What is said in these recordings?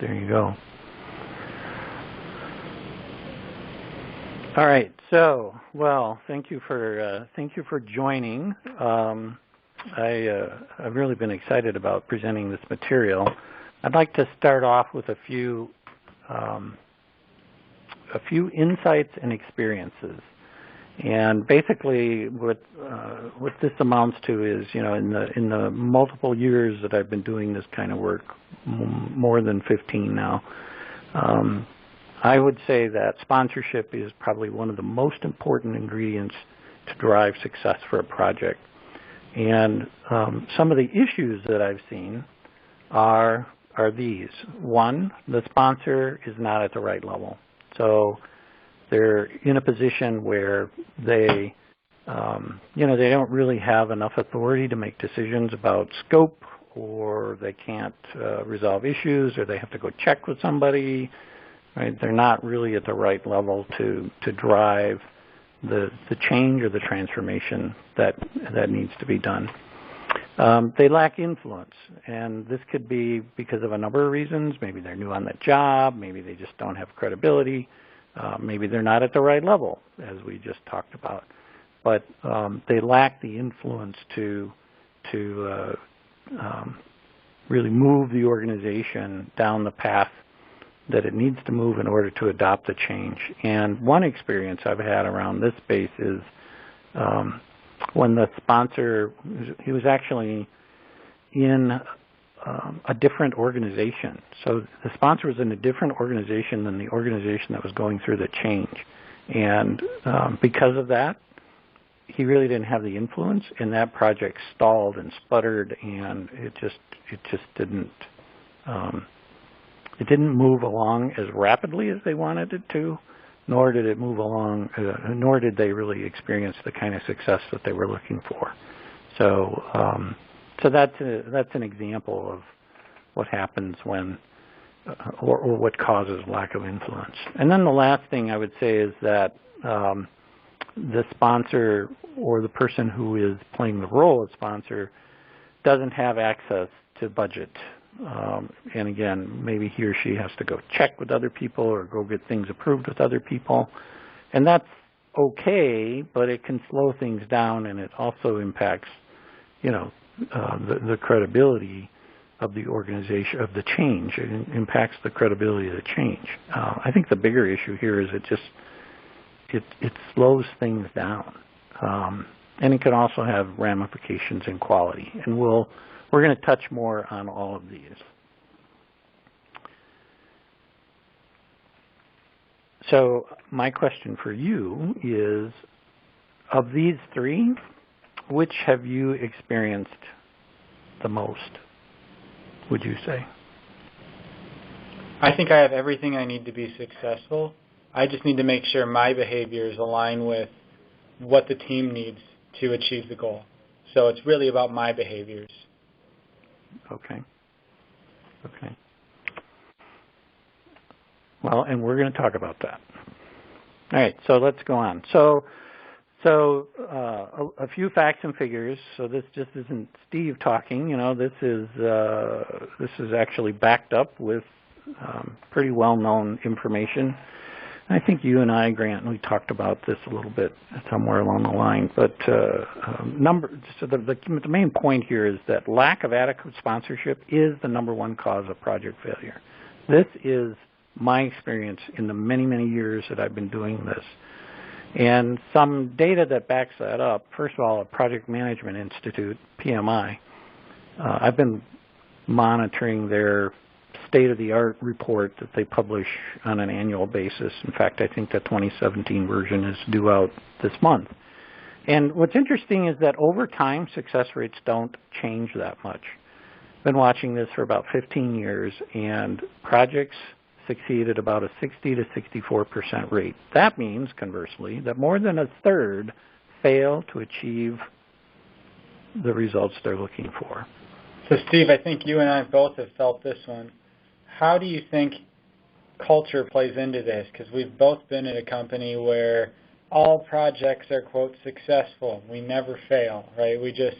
There you go. All right. So, well, thank you for joining. I've really been excited about presenting this material. I'd like to start off with a few insights and experiences. And basically, what this amounts to is, in the multiple years that I've been doing this kind of work, more than 15 now, I would say that sponsorship is probably one of the most important ingredients to drive success for a project. And some of the issues that I've seen are these. One, the sponsor is not at the right level. So they're in a position where they don't really have enough authority to make decisions about scope, or they can't resolve issues, or they have to go check with somebody. Right? They're not really at the right level to drive the change or the transformation that needs to be done. They lack influence, and this could be because of a number of reasons. Maybe they're new on the job, maybe they just don't have credibility, maybe they're not at the right level, as we just talked about. But they lack the influence to really move the organization down the path that it needs to move in order to adopt the change. And one experience I've had around this space is when the sponsor, he was actually in a different organization. So the sponsor was in a different organization than the organization that was going through the change. And because of that, he really didn't have the influence, and that project stalled and sputtered, and it just didn't move along as rapidly as they wanted it to, nor did it move along, nor did they really experience the kind of success that they were looking for. So, that's an example of what happens when, or what causes lack of influence. And then the last thing I would say is that the sponsor or the person who is playing the role of sponsor doesn't have access to budget. And again, maybe he or she has to go check with other people or go get things approved with other people. And that's okay, but it can slow things down, and it also impacts, the credibility of the organization, of the change. It impacts the credibility of the change. I think the bigger issue here is it slows things down. And it can also have ramifications in quality. And we're going to touch more on all of these. So my question for you is, of these three, which have you experienced the most, would you say? I think I have everything I need to be successful. I just need to make sure my behaviors align with what the team needs to achieve the goal. So it's really about my behaviors. Okay. Well, and we're going to talk about that. All right, so let's go on. So a few facts and figures. So this just isn't Steve talking. This is actually backed up with pretty well-known information. I think you and I, Grant, we talked about this a little bit somewhere along the line. But the main point here is that lack of adequate sponsorship is the #1 cause of project failure. This is my experience in the many, many years that I've been doing this. And some data that backs that up, first of all, a Project Management Institute, PMI, I've been monitoring their state-of-the-art report that they publish on an annual basis. In fact, I think the 2017 version is due out this month. And what's interesting is that over time, success rates don't change that much. I've been watching this for about 15 years, and projects succeed at about a 60 to 64% rate. That means, conversely, that more than a third fail to achieve the results they're looking for. So, Steve, I think you and I both have felt this one. How do you think culture plays into this? Because we've both been at a company where all projects are, quote, successful. We never fail, right? We just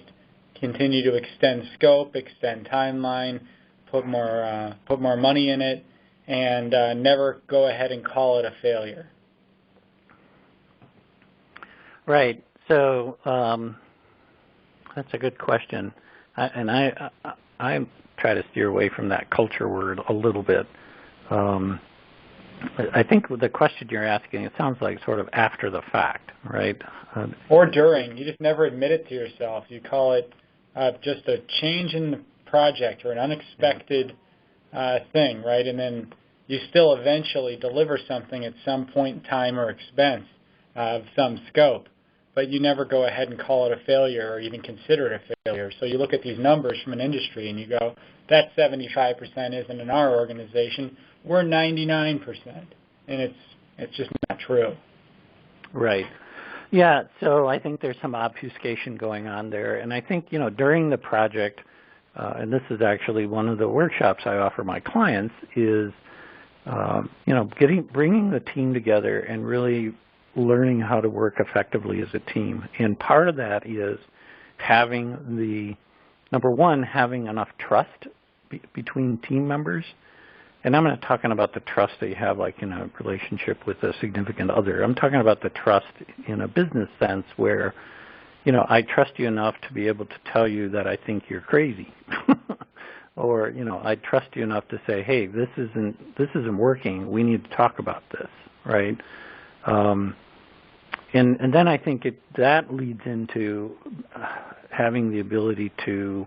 continue to extend scope, extend timeline, put more money in it, and never go ahead and call it a failure? Right. So that's a good question, I try to steer away from that culture word a little bit. I think the question you're asking, it sounds like sort of after the fact, right? Or during. You just never admit it to yourself. You call it just a change in the project or an unexpected thing, right? And then you still eventually deliver something at some point in time or expense of some scope, but you never go ahead and call it a failure or even consider it a failure. So you look at these numbers from an industry and you go, that 75% isn't in our organization. We're 99%, and it's just not true. Right. Yeah, so I think there's some obfuscation going on there, and I think, during the project, and this is actually one of the workshops I offer my clients, is, bringing the team together and really learning how to work effectively as a team. And part of that is having having enough trust between team members. And I'm not talking about the trust that you have like in a relationship with a significant other. I'm talking about the trust in a business sense where, I trust you enough to be able to tell you that I think you're crazy. Or, I trust you enough to say, hey, this isn't working. We need to talk about this, right? And then I think that leads into having the ability to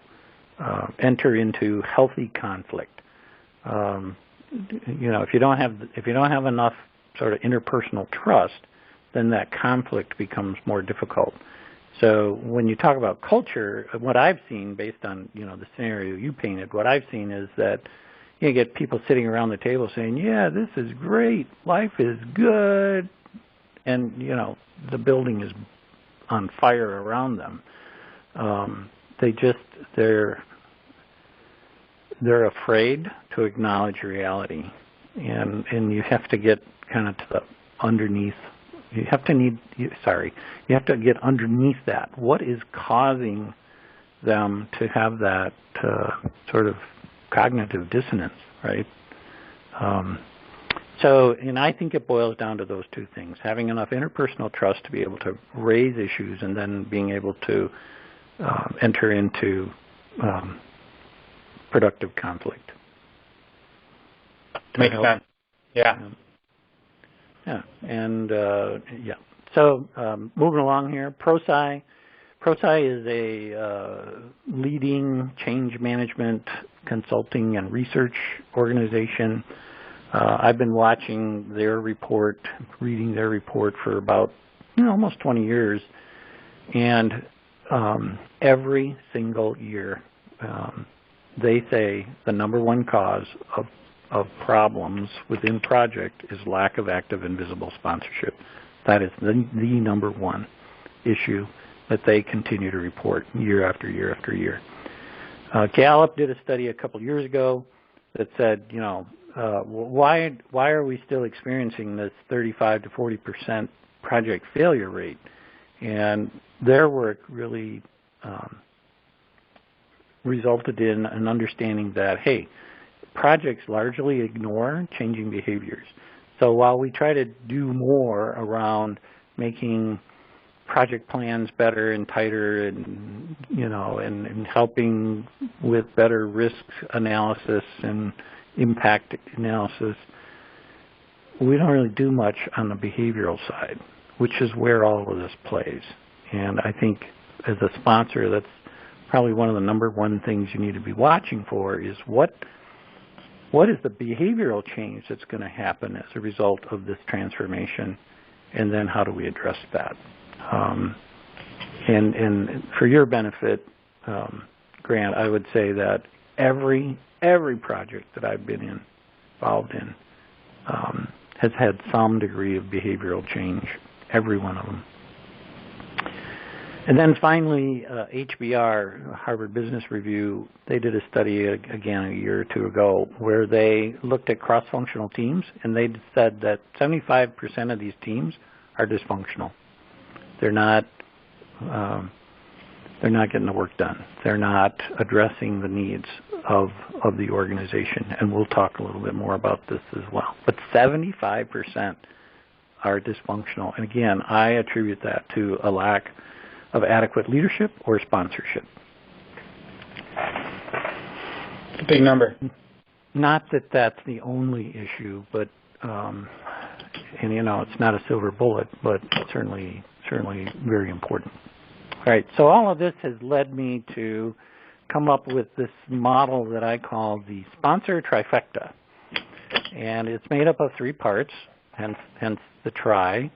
enter into healthy conflict. If you don't have enough sort of interpersonal trust, then that conflict becomes more difficult. So when you talk about culture, what I've seen based on the scenario you painted, what I've seen is that you get people sitting around the table saying, "Yeah, this is great, life is good," and the building is on fire around them. They're afraid to acknowledge reality, and you have to get kind of to the underneath. You have to get underneath that. What is causing them to have that sort of cognitive dissonance, right? And I think it boils down to those two things: having enough interpersonal trust to be able to raise issues, and then being able to enter into productive conflict. Makes sense. Yeah. Yeah. And So moving along here, ProSci. ProSci is a leading change management consulting and research organization. I've been watching their report, reading their report for about almost 20 years, and every single year they say the number one cause of problems within project is lack of active and visible sponsorship. That is the number one issue that they continue to report year after year after year. Gallup did a study a couple years ago that said, why are we still experiencing this 35 to 40% project failure rate? And their work really resulted in an understanding that, hey, projects largely ignore changing behaviors. So while we try to do more around making project plans better and tighter and, and helping with better risk analysis and impact analysis, we don't really do much on the behavioral side, which is where all of this plays. And I think as a sponsor, that's probably one of the number one things you need to be watching for is what is the behavioral change that's going to happen as a result of this transformation, and then how do we address that? And for your benefit, Grant, I would say that every project that I've been involved in has had some degree of behavioral change, every one of them. And then finally, HBR, Harvard Business Review, they did a study again a year or two ago where they looked at cross-functional teams, and they said that 75% of these teams are dysfunctional. They're not they're not getting the work done. They're not addressing the needs of the organization, and we'll talk a little bit more about this as well. But 75% are dysfunctional, and again, I attribute that to a lack of adequate leadership or sponsorship. It's a big number. Not that that's the only issue, but and you know, it's not a silver bullet, but certainly very important. All right, so all of this has led me to come up with this model that I call the sponsor trifecta. And it's made up of 3 parts, hence the tri.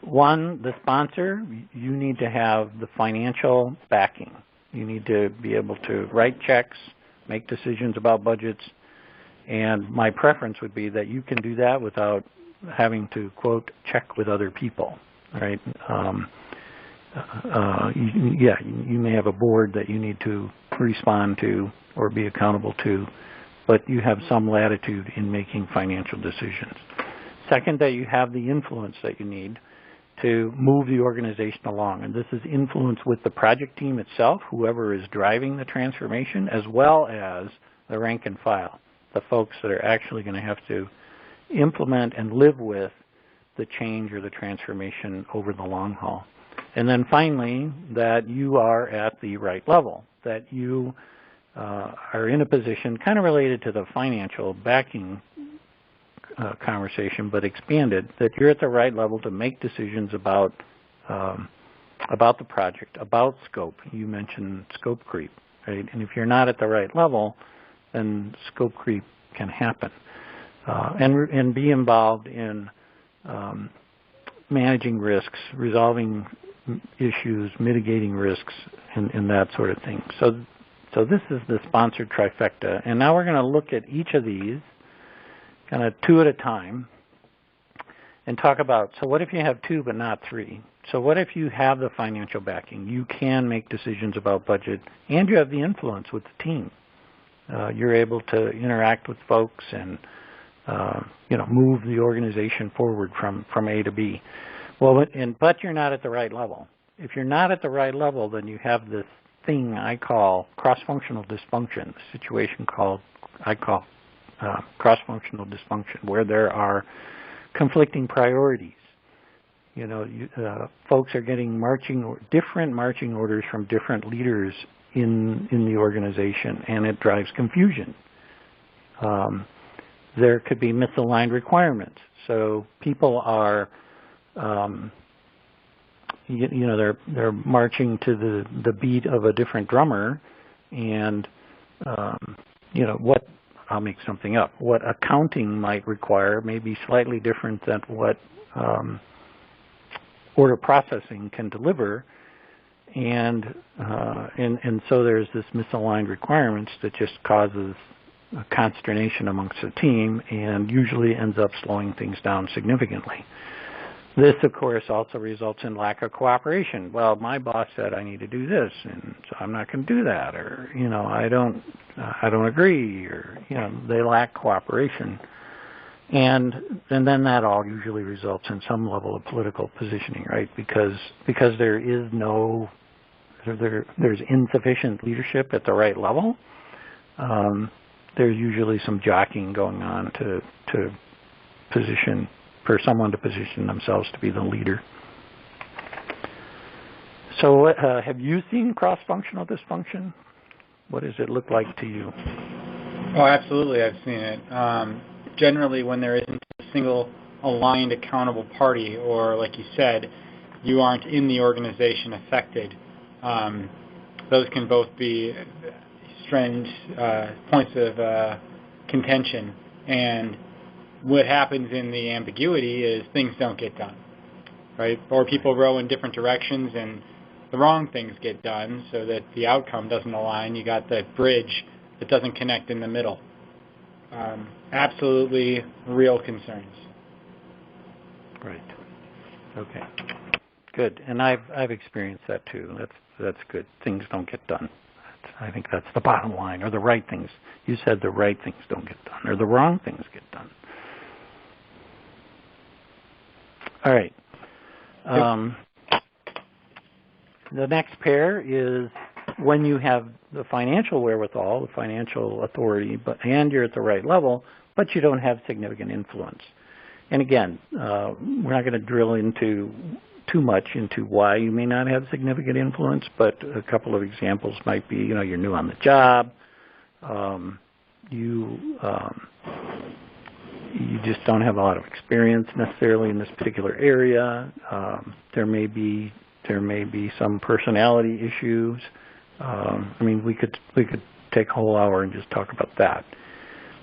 One, the sponsor, you need to have the financial backing. You need to be able to write checks, make decisions about budgets, and my preference would be that you can do that without having to, quote, check with other people, right? You may have a board that you need to respond to or be accountable to, but you have some latitude in making financial decisions. Second, that you have the influence that you need to move the organization along, and this is influence with the project team itself, whoever is driving the transformation, as well as the rank and file, the folks that are actually going to have to implement and live with the change or the transformation over the long haul. And then finally, that you are at the right level, that you are in a position kind of related to the financial backing conversation, but expanded, that you're at the right level to make decisions about the project, about scope. You mentioned scope creep, right? And if you're not at the right level, then scope creep can happen. And be involved in managing risks, resolving issues, mitigating risks, and that sort of thing. So this is the sponsored trifecta. And now we're going to look at each of these kind of 2 at a time and talk about, so what if you have 2 but not 3? So what if you have the financial backing? You can make decisions about budget, and you have the influence with the team. You're able to interact with folks and move the organization forward from A to B. Well, but you're not at the right level. If you're not at the right level, then you have this thing I call cross-functional dysfunction, a situation I call cross-functional dysfunction, where there are conflicting priorities. Folks are getting different marching orders from different leaders in the organization, and it drives confusion. There could be misaligned requirements. So people are, they're marching to the beat of a different drummer, and I'll make something up. What accounting might require may be slightly different than what order processing can deliver, and so there's this misaligned requirements that just causes consternation amongst the team and usually ends up slowing things down significantly. This, of course, also results in lack of cooperation. Well, my boss said I need to do this, and so I'm not going to do that, or I don't agree, or they lack cooperation, and then that all usually results in some level of political positioning, right? Because there is there's insufficient leadership at the right level. There's usually some jockeying going on to position. For someone to position themselves to be the leader. So have you seen cross-functional dysfunction? What does it look like to you? Oh, absolutely, I've seen it. Generally, when there isn't a single aligned accountable party, or like you said, you aren't in the organization affected, those can both be strange points of contention. And what happens in the ambiguity is things don't get done, right? Or people row in different directions and the wrong things get done so that the outcome doesn't align. You got that bridge that doesn't connect in the middle. Absolutely real concerns. Right. Okay. Good. And I've experienced that too. That's good. Things don't get done. I think that's the bottom line. Or the right things. You said the right things don't get done, or the wrong things get done. All right. The next pair is when you have the financial wherewithal, the financial authority, and you're at the right level, but you don't have significant influence. And again, we're not going to drill into too much into why you may not have significant influence, but a couple of examples might be, you're new on the job, you just don't have a lot of experience necessarily in this particular area. There may be some personality issues. We could take a whole hour and just talk about that.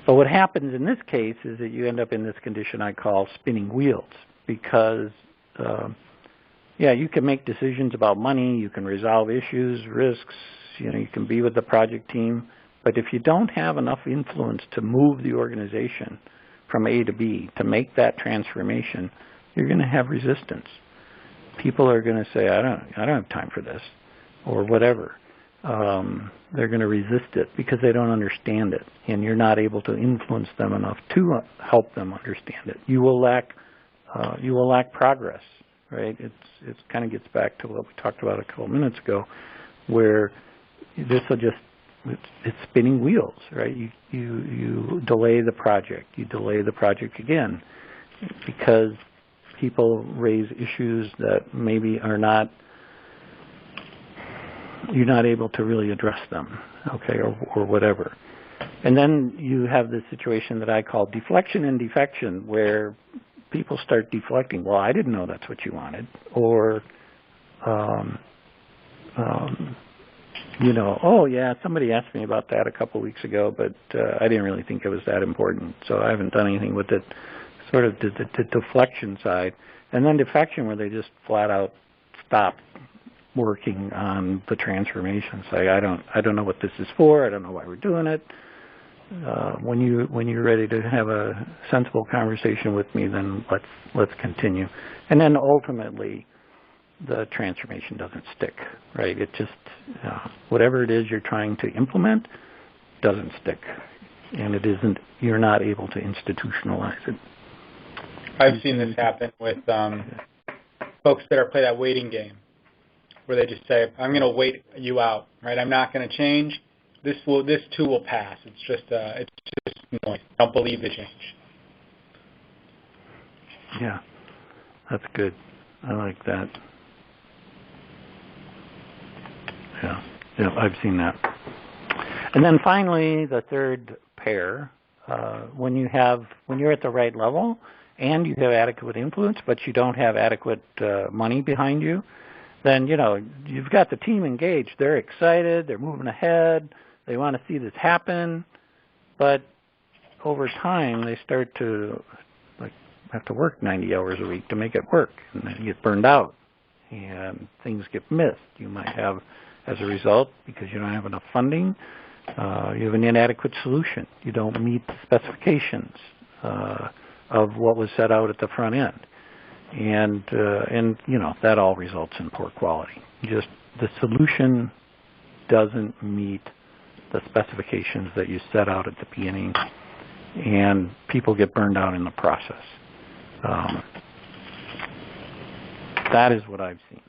But what happens in this case is that you end up in this condition I call spinning wheels, because you can make decisions about money, you can resolve issues, risks, you can be with the project team, but if you don't have enough influence to move the organization from A to B, to make that transformation, you're going to have resistance. People are going to say, I don't have time for this, or whatever. They're going to resist it because they don't understand it, and you're not able to influence them enough to help them understand it. You will lack progress, right? It kind of gets back to what we talked about a couple minutes ago, where this will just it's spinning wheels, right? You delay the project, you delay the project again, because people raise issues that maybe you're not able to really address them, okay, or whatever. And then you have this situation that I call deflection and defection, where people start deflecting. Well, I didn't know that's what you wanted, or oh yeah, somebody asked me about that a couple weeks ago, but I didn't really think it was that important, so I haven't done anything with it. Sort of the deflection side. And then defection, where they just flat out stop working on the transformation. Say, I don't know what this is for, I don't know why we're doing it. When you're ready to have a sensible conversation with me, then let's continue. And then ultimately, the transformation doesn't stick, right? It just, whatever it is you're trying to implement doesn't stick. And you're not able to institutionalize it. I've seen this happen with folks that play that waiting game, where they just say, I'm going to wait you out, right? I'm not going to change. This too will pass. It's just noise. Don't believe the change. Yeah, that's good. I like that. Yeah, I've seen that. And then finally, the third pair, when you're at the right level and you have adequate influence, but you don't have adequate money behind you, then you've got the team engaged. They're excited. They're moving ahead. They want to see this happen, but over time they start to have to work 90 hours a week to make it work, and then you get burned out, and things get missed. You might have, as a result, because you don't have enough funding, you have an inadequate solution. You don't meet the specifications of what was set out at the front end, and that all results in poor quality. Just the solution doesn't meet the specifications that you set out at the beginning, and people get burned out in the process. That is what I've seen.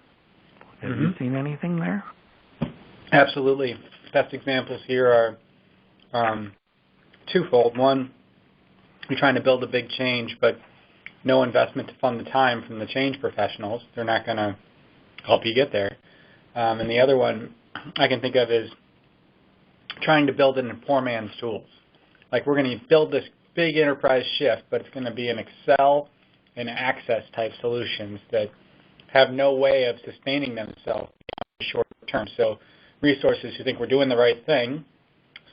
Have you seen anything there? Absolutely. Best examples here are twofold. One, you're trying to build a big change, but no investment to fund the time from the change professionals. They're not going to help you get there. And the other one I can think of is trying to build it in poor man's tools. Like, we're going to build this big enterprise shift, but it's going to be an Excel and Access type solutions that have no way of sustaining themselves short term. So resources who think we're doing the right thing,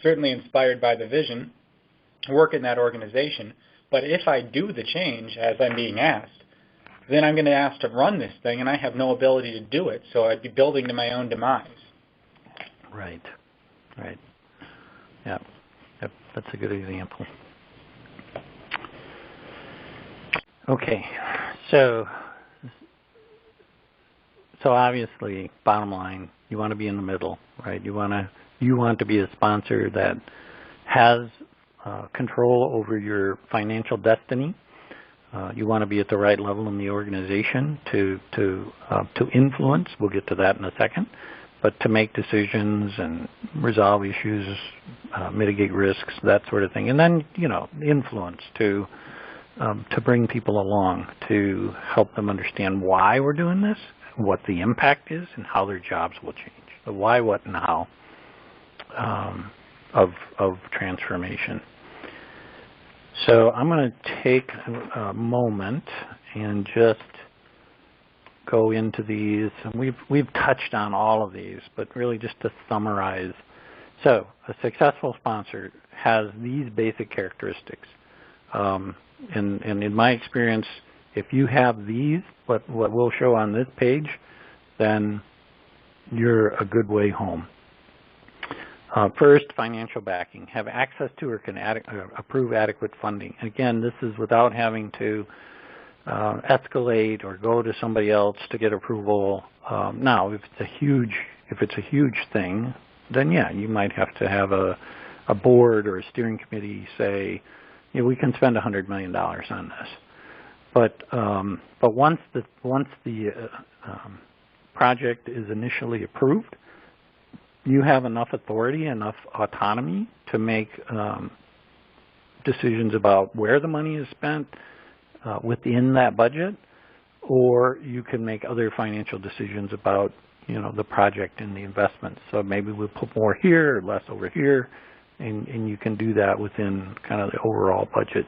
certainly inspired by the vision, work in that organization. But if I do the change as I'm being asked, then I'm going to ask to run this thing, and I have no ability to do it. So I'd be building to my own demise. Right. Yeah, that's a good example. Okay, so obviously, bottom line, you want to be in the middle, right? You want to be a sponsor that has control over your financial destiny, You want to be at the right level in the organization to influence. We'll get to that in a second. But to make decisions and resolve issues, mitigate risks, that sort of thing. And then, influence to bring people along, to help them understand why we're doing this, what the impact is, and how their jobs will change. The why, what, and how of transformation. So I'm going to take a moment and just go into these. And we've touched on all of these, but really just to summarize. So a successful sponsor has these basic characteristics. And in my experience, if you have these, what we'll show on this page, then you're a good way home. First, financial backing. Have access to or can approve adequate funding. Again, this is without having to escalate or go to somebody else to get approval. Now, if it's a huge thing, then yeah, you might have to have a board or a steering committee say, we can spend $100 million on this. But once the project is initially approved, you have enough authority, enough autonomy to make decisions about where the money is spent within that budget, or you can make other financial decisions about the project and the investment. So maybe we'll put more here or less over here, and you can do that within kind of the overall budget.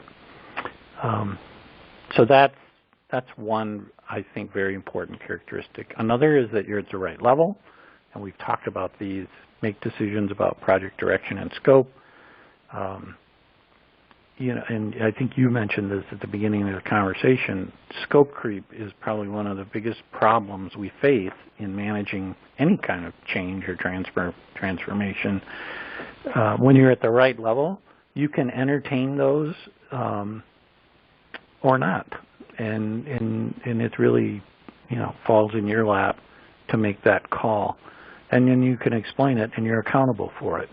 So that's one, I think, very important characteristic. Another is that you're at the right level. And we've talked about these, make decisions about project direction and scope. And I think you mentioned this at the beginning of the conversation. Scope creep is probably one of the biggest problems we face in managing any kind of change or transformation. When you're at the right level, you can entertain those or not. And it really, falls in your lap to make that call. And then you can explain it, and you're accountable for it.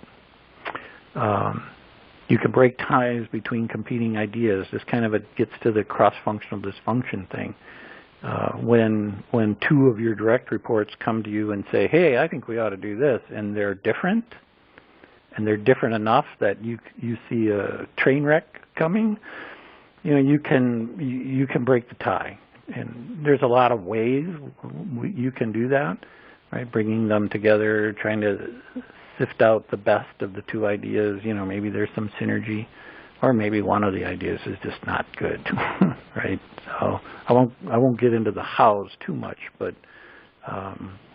You can break ties between competing ideas. This kind of gets to the cross-functional dysfunction thing. When two of your direct reports come to you and say, hey, I think we ought to do this, and they're different enough that you see a train wreck coming, you can break the tie. And there's a lot of ways you can do that. Right, bringing them together, trying to sift out the best of the two ideas. Maybe there's some synergy, or maybe one of the ideas is just not good. Right. So I won't get into the hows too much, but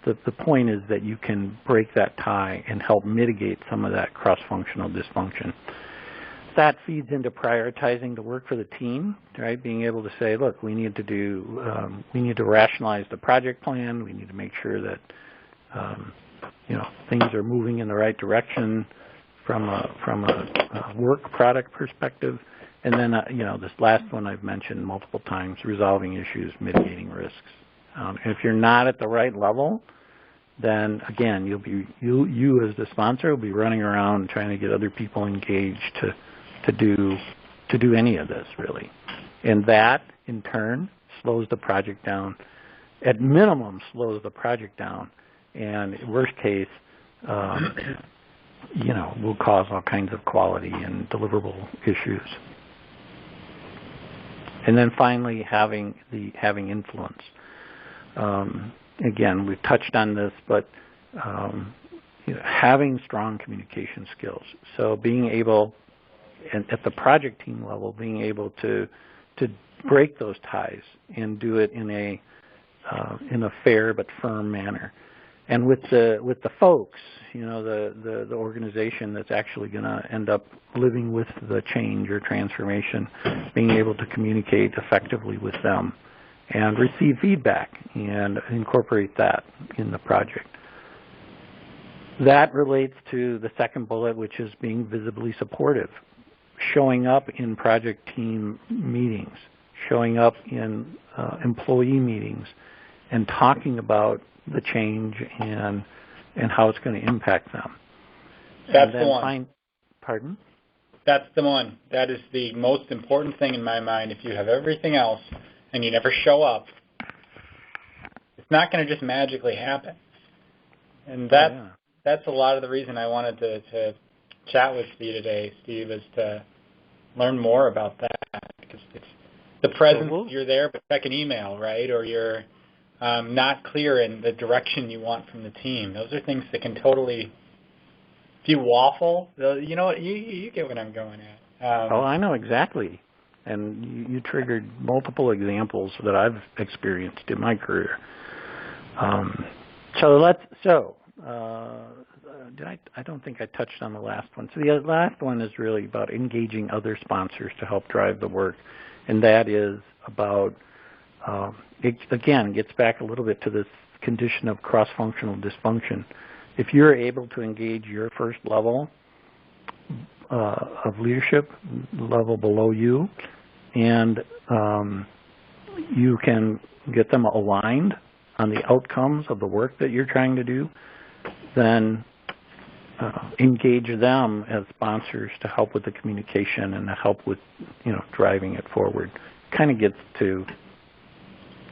the point is that you can break that tie and help mitigate some of that cross-functional dysfunction. That feeds into prioritizing the work for the team, right? Being able to say, look, we need to rationalize the project plan. We need to make sure that things are moving in the right direction from a work product perspective. And then this last one I've mentioned multiple times: resolving issues, mitigating risks. And if you're not at the right level, then again, you as the sponsor will be running around trying to get other people engaged to do any of this, really. And that, in turn, slows the project down. At minimum, slows the project down. And worst case, will cause all kinds of quality and deliverable issues. And then finally, having influence. Again, we've touched on this, but having strong communication skills. So being able, at the project team level, being able to break those ties and do it in a fair but firm manner. And with the folks, the organization that's actually going to end up living with the change or transformation, being able to communicate effectively with them and receive feedback and incorporate that in the project. That relates to the second bullet, which is being visibly supportive, showing up in project team meetings, showing up in employee meetings, and talking about the change and how it's going to impact them. That's the one. Pardon? That's the one. That is the most important thing in my mind. If you have everything else and you never show up, it's not going to just magically happen. And that's a lot of the reason I wanted to chat with you today, Steve, is to learn more about that. Because it's the presence, you're there, but check an email, right? Or you're not clear in the direction you want from the team. Those are things that can totally, if you waffle, you know what, you get what I'm going at. Oh, I know exactly. And you triggered multiple examples that I've experienced in my career. I don't think I touched on the last one. So the last one is really about engaging other sponsors to help drive the work. And that is about, it again, gets back a little bit to this condition of cross-functional dysfunction. If you're able to engage your first level of leadership, level below you, and you can get them aligned on the outcomes of the work that you're trying to do, then engage them as sponsors to help with the communication and to help with, driving it forward. Kind of gets to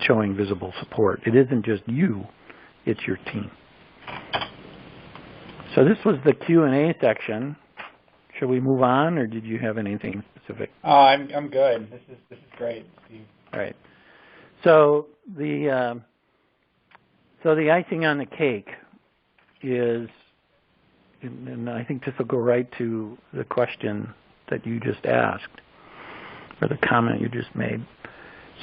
showing visible support. It isn't just you, it's your team. So this was the Q&A section. Should we move on, or did you have anything specific? Oh, I'm good. This is great, Steve. All right. So the icing on the cake is, and I think this will go right to the question that you just asked, or the comment you just made.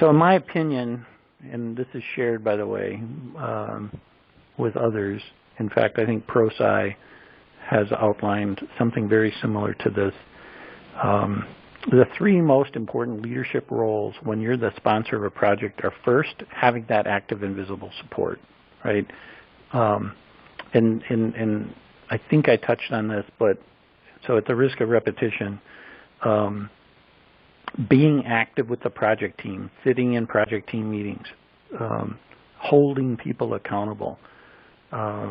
So in my opinion, and this is shared, by the way, with others. In fact, I think ProSci has outlined something very similar to this. The three most important leadership roles when you're the sponsor of a project are, first, having that active and visible support, right? And I think I touched on this, but so at the risk of repetition, being active with the project team, sitting in project team meetings, holding people accountable,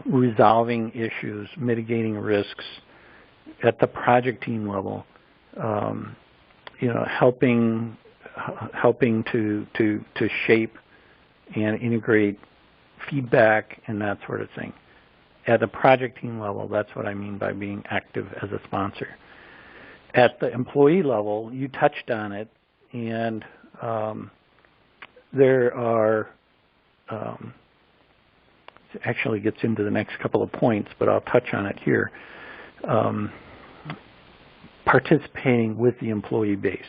resolving issues, mitigating risks at the project team level, helping to shape and integrate feedback and that sort of thing. At the project team level, that's what I mean by being active as a sponsor. At the employee level, you touched on it, and there are, actually gets into the next couple of points, but I'll touch on it here. Participating with the employee base,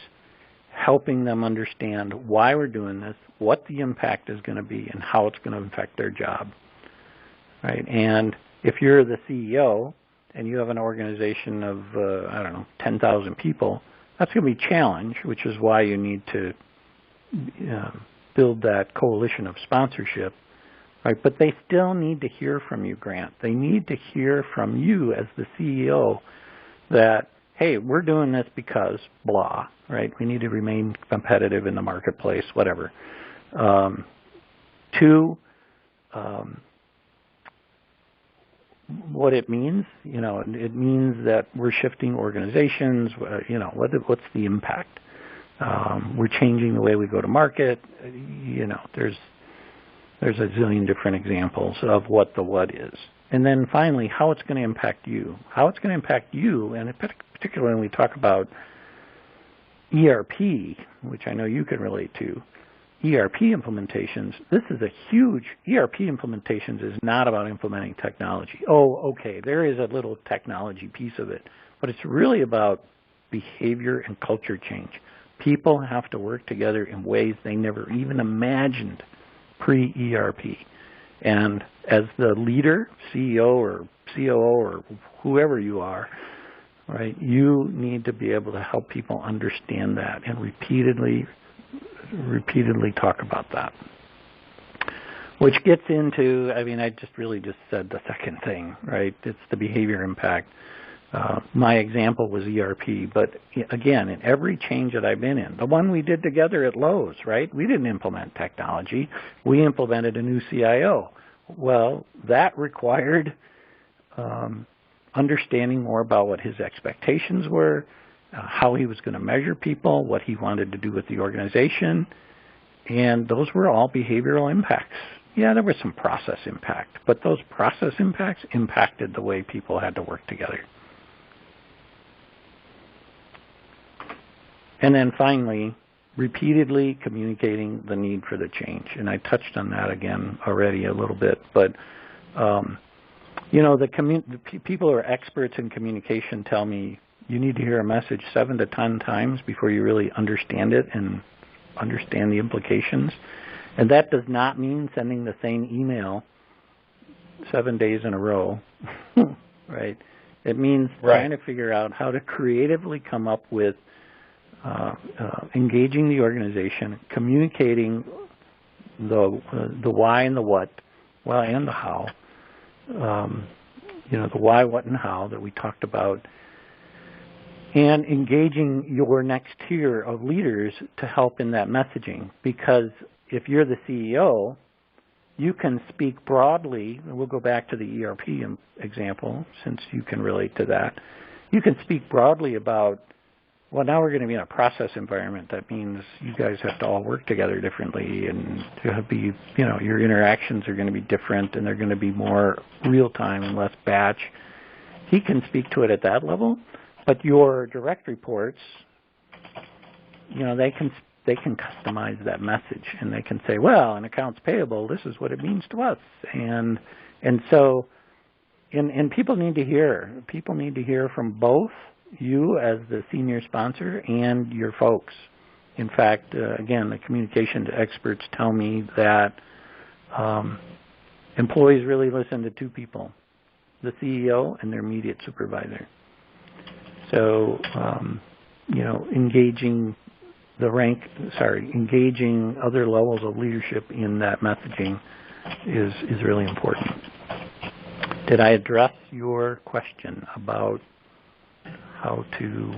helping them understand why we're doing this, what the impact is going to be, and how it's going to affect their job. Right? And if you're the CEO and you have an organization of, 10,000 people, that's going to be a challenge, which is why you need to build that coalition of sponsorship. Right? But they still need to hear from you, Grant. They need to hear from you as the CEO that, hey, we're doing this because blah, right? We need to remain competitive in the marketplace, whatever. Two, what it means, it means that we're shifting organizations, what's the impact? We're changing the way we go to market. There's a zillion different examples of what the what is. And then finally, how it's going to impact you. How it's going to impact you, and particularly when we talk about ERP, which I know you can relate to, ERP implementations, this is a huge, ERP implementations is not about implementing technology. Oh, okay, there is a little technology piece of it, but it's really about behavior and culture change. People have to work together in ways they never even imagined pre-ERP. And as the leader, CEO or COO or whoever you are, right, you need to be able to help people understand that and repeatedly talk about that. Which gets into, I just said the second thing, right? It's the behavior impact. My example was ERP, but again, in every change that I've been in, the one we did together at Lowe's, right? We didn't implement technology. We implemented a new CIO. Well, that required understanding more about what his expectations were, how he was going to measure people, what he wanted to do with the organization, and those were all behavioral impacts. Yeah, there was some process impact, but those process impacts impacted the way people had to work together. And then finally, repeatedly communicating the need for the change. And I touched on that again already a little bit, but you know, the people who are experts in communication tell me you need to hear a message 7 to 10 times before you really understand it and understand the implications. And that does not mean sending the same email 7 days in a row, right? It means trying to figure out how to creatively come up with engaging the organization, communicating the why and the what, well, and the how. You know, the why, what, and how that we talked about, and engaging your next tier of leaders to help in that messaging. Because if you're the CEO, you can speak broadly, and we'll go back to the ERP example since you can relate to that. You can speak broadly about, well, now we're going to be in a process environment. That means you guys have to all work together differently, and to be, you know, your interactions are going to be different, and they're going to be more real time and less batch. He can speak to it at that level, but your direct reports, you know, they can customize that message, and they can say, well, in accounts payable, this is what it means to us, and so, and people need to hear from both you as the senior sponsor and your folks. In fact, again, the communication experts tell me that employees really listen to two people, the CEO and their immediate supervisor. So, you know, engaging other levels of leadership in that messaging is really important. Did I address your question about how to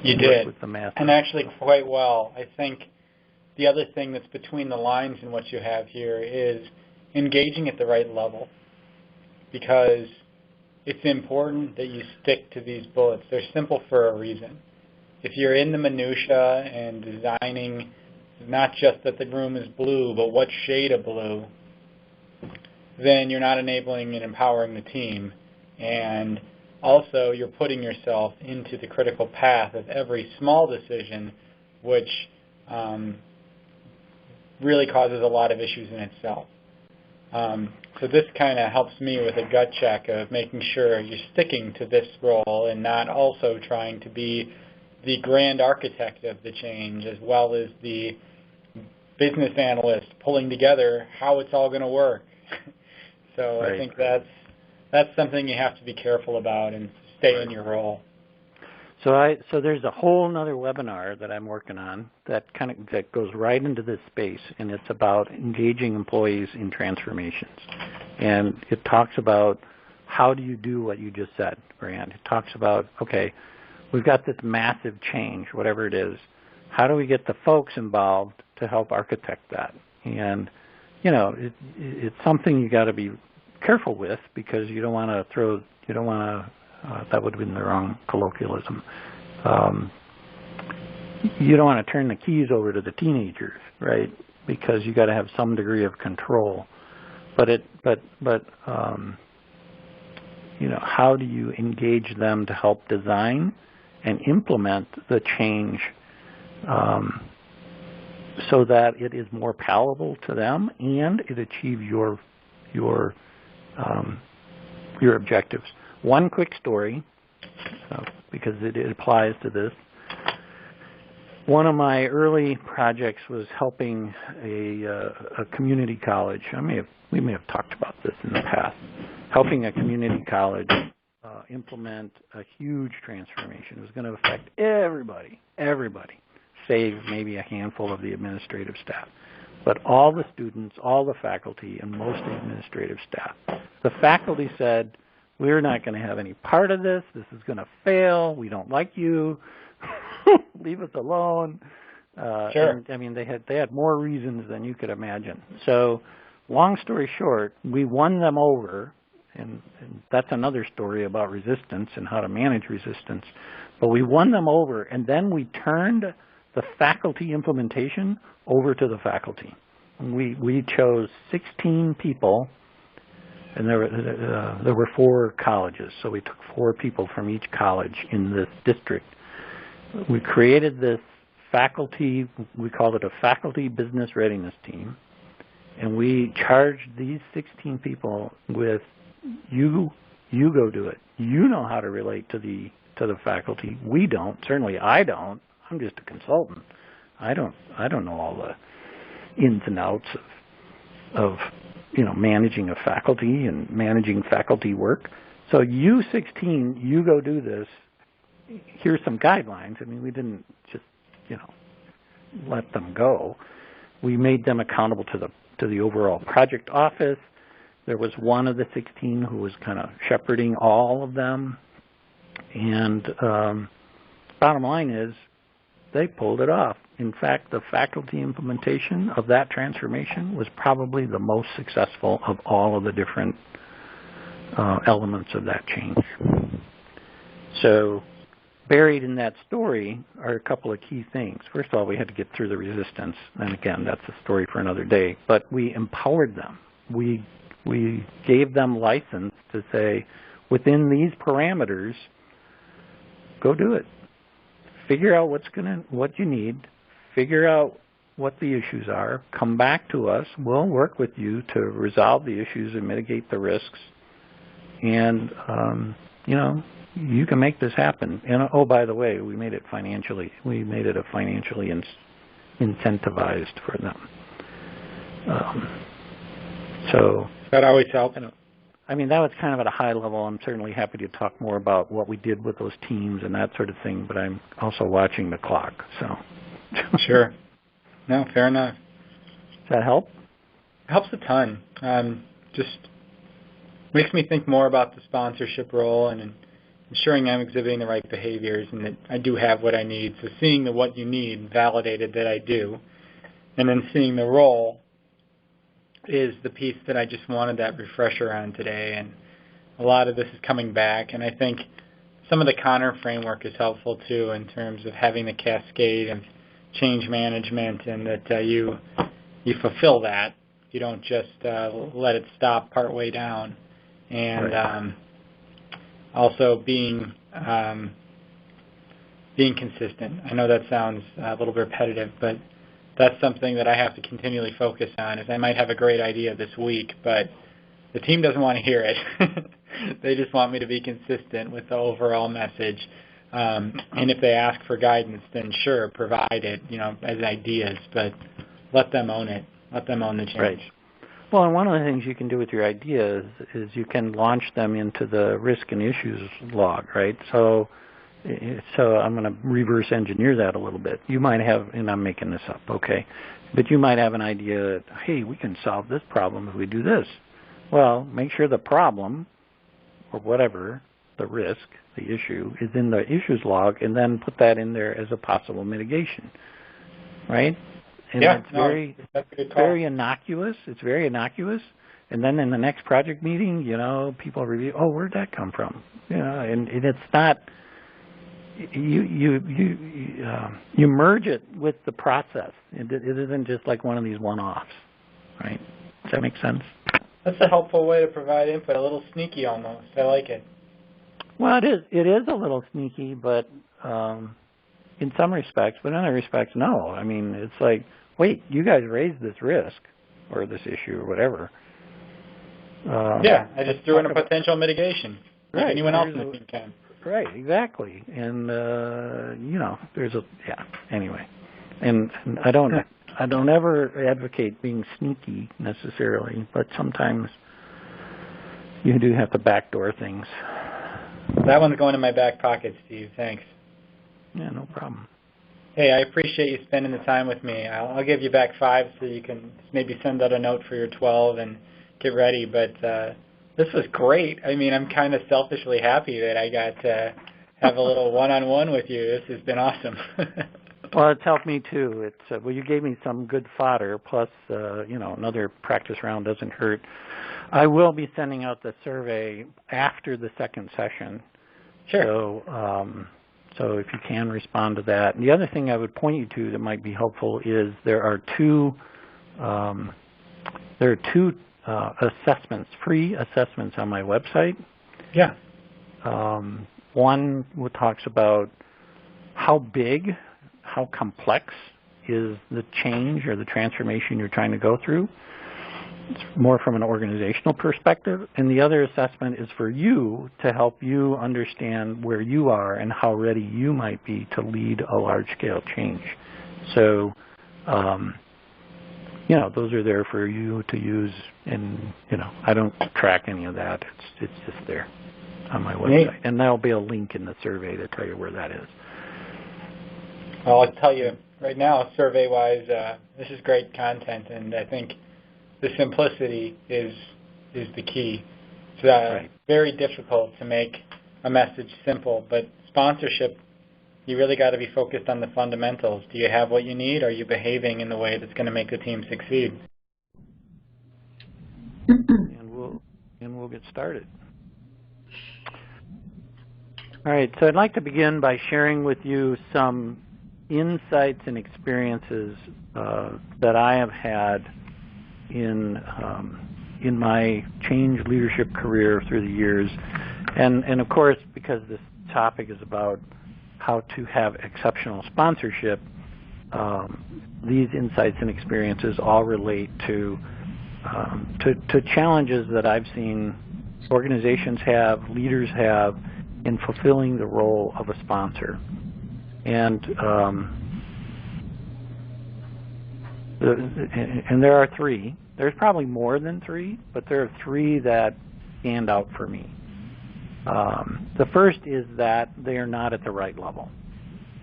work with the math? And actually quite well. I think the other thing that's between the lines in what you have here is engaging at the right level, because it's important that you stick to these bullets. They're simple for a reason. If you're in the minutia and designing not just that the room is blue, but what shade of blue, then you're not enabling and empowering the team. And also, you're putting yourself into the critical path of every small decision, which really causes a lot of issues in itself. So this kind of helps me with a gut check of making sure you're sticking to this role and not also trying to be the grand architect of the change as well as the business analyst pulling together how it's all going to work. So I think that's something you have to be careful about and stay in your role. So there's a whole other webinar that I'm working on that goes right into this space, and it's about engaging employees in transformations. And it talks about how do you do what you just said, Rand. It talks about, okay, we've got this massive change, whatever it is. How do we get the folks involved to help architect that? And, you know, it's something you got to be careful with, because you don't want to that would have been the wrong colloquialism. You don't want to turn the keys over to the teenagers, right? Because you got to have some degree of control. But you know, how do you engage them to help design and implement the change so that it is more palatable to them and it achieves your objectives. One quick story, because it applies to this. One of my early projects was helping a community college. We may have talked about this in the past. Helping a community college implement a huge transformation. It was going to affect everybody, save maybe a handful of the administrative staff. But all the students, all the faculty, and most of the administrative staff. The faculty said, we're not going to have any part of this. This is going to fail. We don't like you. Leave us alone. Sure. And, I mean, they had more reasons than you could imagine. So, long story short, we won them over, and that's another story about resistance and how to manage resistance. But we won them over, and then we turned the faculty implementation over to the faculty. We chose 16 people, and there were 4 colleges, so we took 4 people from each college in this district. We created this faculty, we called it a faculty business readiness team, and we charged these 16 people with, you go do it. You know how to relate to the faculty. We don't. Certainly I don't. I'm just a consultant. I don't know all the ins and outs of managing a faculty and managing faculty work. So you 16, you go do this. Here's some guidelines. I mean, we didn't just let them go. We made them accountable to the overall project office. There was one of the 16 who was kind of shepherding all of them. And bottom line is, they pulled it off. In fact, the faculty implementation of that transformation was probably the most successful of all of the different elements of that change. So buried in that story are a couple of key things. First of all, we had to get through the resistance. And again, that's a story for another day. But we empowered them. We gave them license to say, within these parameters, go do it. Figure out what you need. Figure out what the issues are. Come back to us. We'll work with you to resolve the issues and mitigate the risks. And you can make this happen. And oh, by the way, we made it financially incentivized for them. So that always helps. I mean, that was kind of at a high level. I'm certainly happy to talk more about what we did with those teams and that sort of thing, but I'm also watching the clock. So Sure. No, fair enough. Does that help? It helps a ton. Just makes me think more about the sponsorship role and ensuring I'm exhibiting the right behaviors and that I do have what I need. So seeing the what you need validated that I do, and then seeing the role is the piece that I just wanted that refresher on today. And a lot of this is coming back, and I think some of the Connor framework is helpful too in terms of having the cascade of change management, and that you fulfill that. You don't just let it stop partway down. And right. Also being consistent. I know that sounds a little bit repetitive, but that's something that I have to continually focus on. Is I might have a great idea this week, but the team doesn't want to hear it. They just want me to be consistent with the overall message. And if they ask for guidance, then sure, provide it, as ideas, but let them own it. Let them own the change. Right. Well, and one of the things you can do with your ideas is you can launch them into the risk and issues log, right? So I'm going to reverse engineer that a little bit. You might have, and I'm making this up, okay, but you might have an idea that, hey, we can solve this problem if we do this. Well, make sure the problem, or whatever, the risk, the issue, is in the issues log, and then put that in there as a possible mitigation, right? And yeah, it's very innocuous. It's very innocuous. And then in the next project meeting, people review, oh, where'd that come from? And it's not, you merge it with the process. It isn't just like one of these one-offs, right? Does that make sense? That's a helpful way to provide input, a little sneaky almost. I like it. Well, it is a little sneaky, but in some respects, but in other respects, no. I mean, it's like, wait, you guys raised this risk or this issue or whatever. Yeah, I just threw in a potential mitigation. Right. Like anyone else in the team can. Right, exactly. And, anyway. And I don't ever advocate being sneaky necessarily, but sometimes you do have to backdoor things. That one's going in my back pocket, Steve. Thanks. Yeah, no problem. Hey, I appreciate you spending the time with me. I'll give you back 5 so you can maybe send out a note for your 12 and get ready. But this was great. I mean, I'm kind of selfishly happy that I got to have a little one-on-one with you. This has been awesome. Well, it's helped me too. It's well, you gave me some good fodder. Plus, another practice round doesn't hurt. I will be sending out the survey after the second session. Sure. So if you can respond to that. And the other thing I would point you to that might be helpful is there are two assessments, free assessments on my website. Yeah. One talks about how big, how complex is the change or the transformation you're trying to go through. It's more from an organizational perspective. And the other assessment is for you to help you understand where you are and how ready you might be to lead a large-scale change. So, those are there for you to use. And, I don't track any of that. It's just there on my website. Neat. And there'll be a link in the survey to tell you where that is. Well, I'll tell you right now, survey-wise, this is great content, and I think the simplicity is the key. It's Right. very difficult to make a message simple, but sponsorship, you really got to be focused on the fundamentals. Do you have what you need? Are you behaving in the way that's going to make the team succeed? And we'll get started. All right, so I'd like to begin by sharing with you some insights and experiences that I have had in my change leadership career through the years, and of course, because this topic is about how to have exceptional sponsorship, these insights and experiences all relate to challenges that I've seen organizations have, leaders have, in fulfilling the role of a sponsor. And there are three. There's probably more than three, but there are three that stand out for me. The first is that they are not at the right level.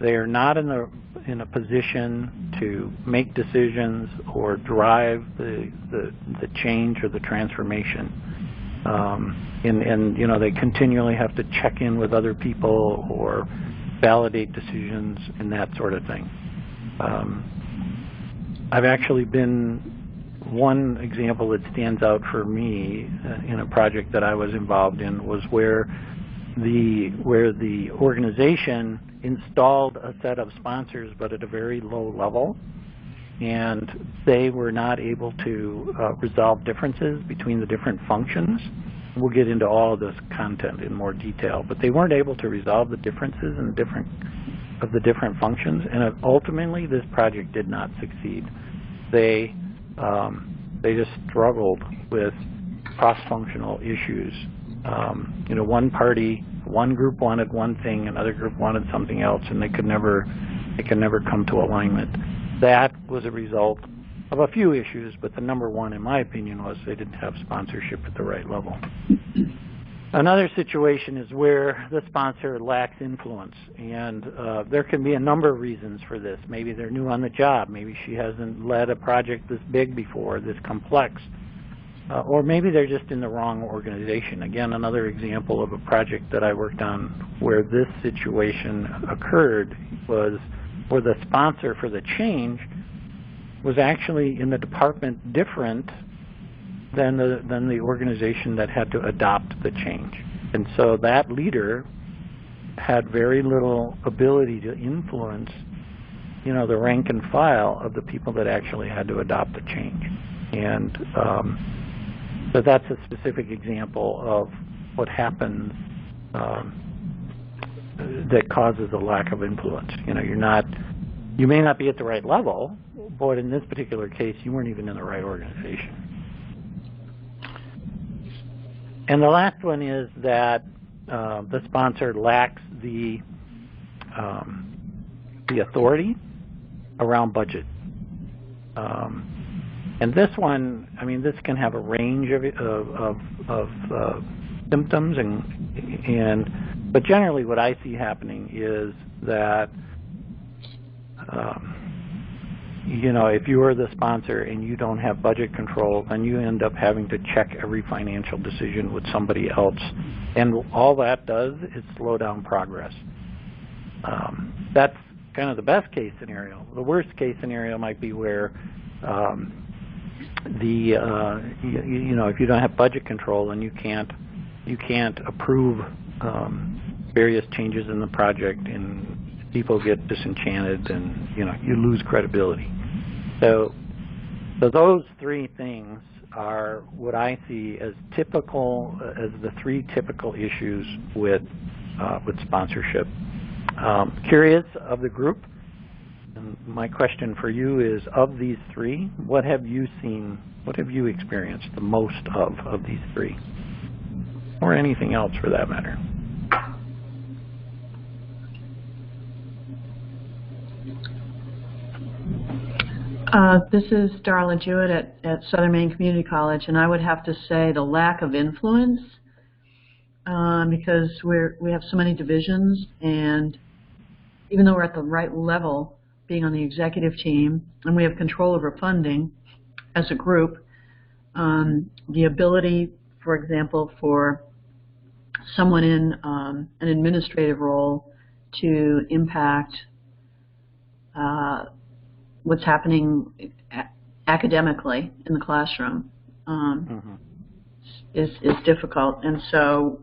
They are not in a position to make decisions or drive the change or the transformation. And they continually have to check in with other people or validate decisions and that sort of thing. I've actually been one example that stands out for me in a project that I was involved in was where the organization installed a set of sponsors but at a very low level, and they were not able to resolve differences between the different functions. We'll get into all of this content in more detail, but they weren't able to resolve the differences in the different functions, and ultimately this project did not succeed. They just struggled with cross-functional issues. One group wanted one thing, another group wanted something else, and they could never come to alignment. That was a result of a few issues, but the number one, in my opinion, was they didn't have sponsorship at the right level. Another situation is where the sponsor lacks influence, and there can be a number of reasons for this. Maybe they're new on the job. Maybe she hasn't led a project this big before, this complex. Or maybe they're just in the wrong organization. Again, another example of a project that I worked on where this situation occurred was where the sponsor for the change was actually in the department different than the organization that had to adopt the change. And so that leader had very little ability to influence, the rank and file of the people that actually had to adopt the change. And so that's a specific example of what happens that causes a lack of influence. You may not be at the right level, but in this particular case, you weren't even in the right organization. And the last one is that the sponsor lacks the authority around budget. And this one, this can have a range of symptoms, but generally what I see happening is that if you are the sponsor and you don't have budget control, then you end up having to check every financial decision with somebody else. And all that does is slow down progress. That's kind of the best case scenario. The worst case scenario might be where if you don't have budget control, then you can't approve various changes in the project, and people get disenchanted, and you lose credibility. So those three things are what I see as typical, as the three typical issues with sponsorship. Curious of the group, and my question for you is, of these three, what have you seen, what have you experienced the most of these three? Or anything else for that matter. This is Darla Jewett at Southern Maine Community College, and I would have to say the lack of influence, because we have so many divisions, and even though we're at the right level, being on the executive team, and we have control over funding as a group, the ability, for example, for someone in an administrative role to impact what's happening academically in the classroom is difficult. And so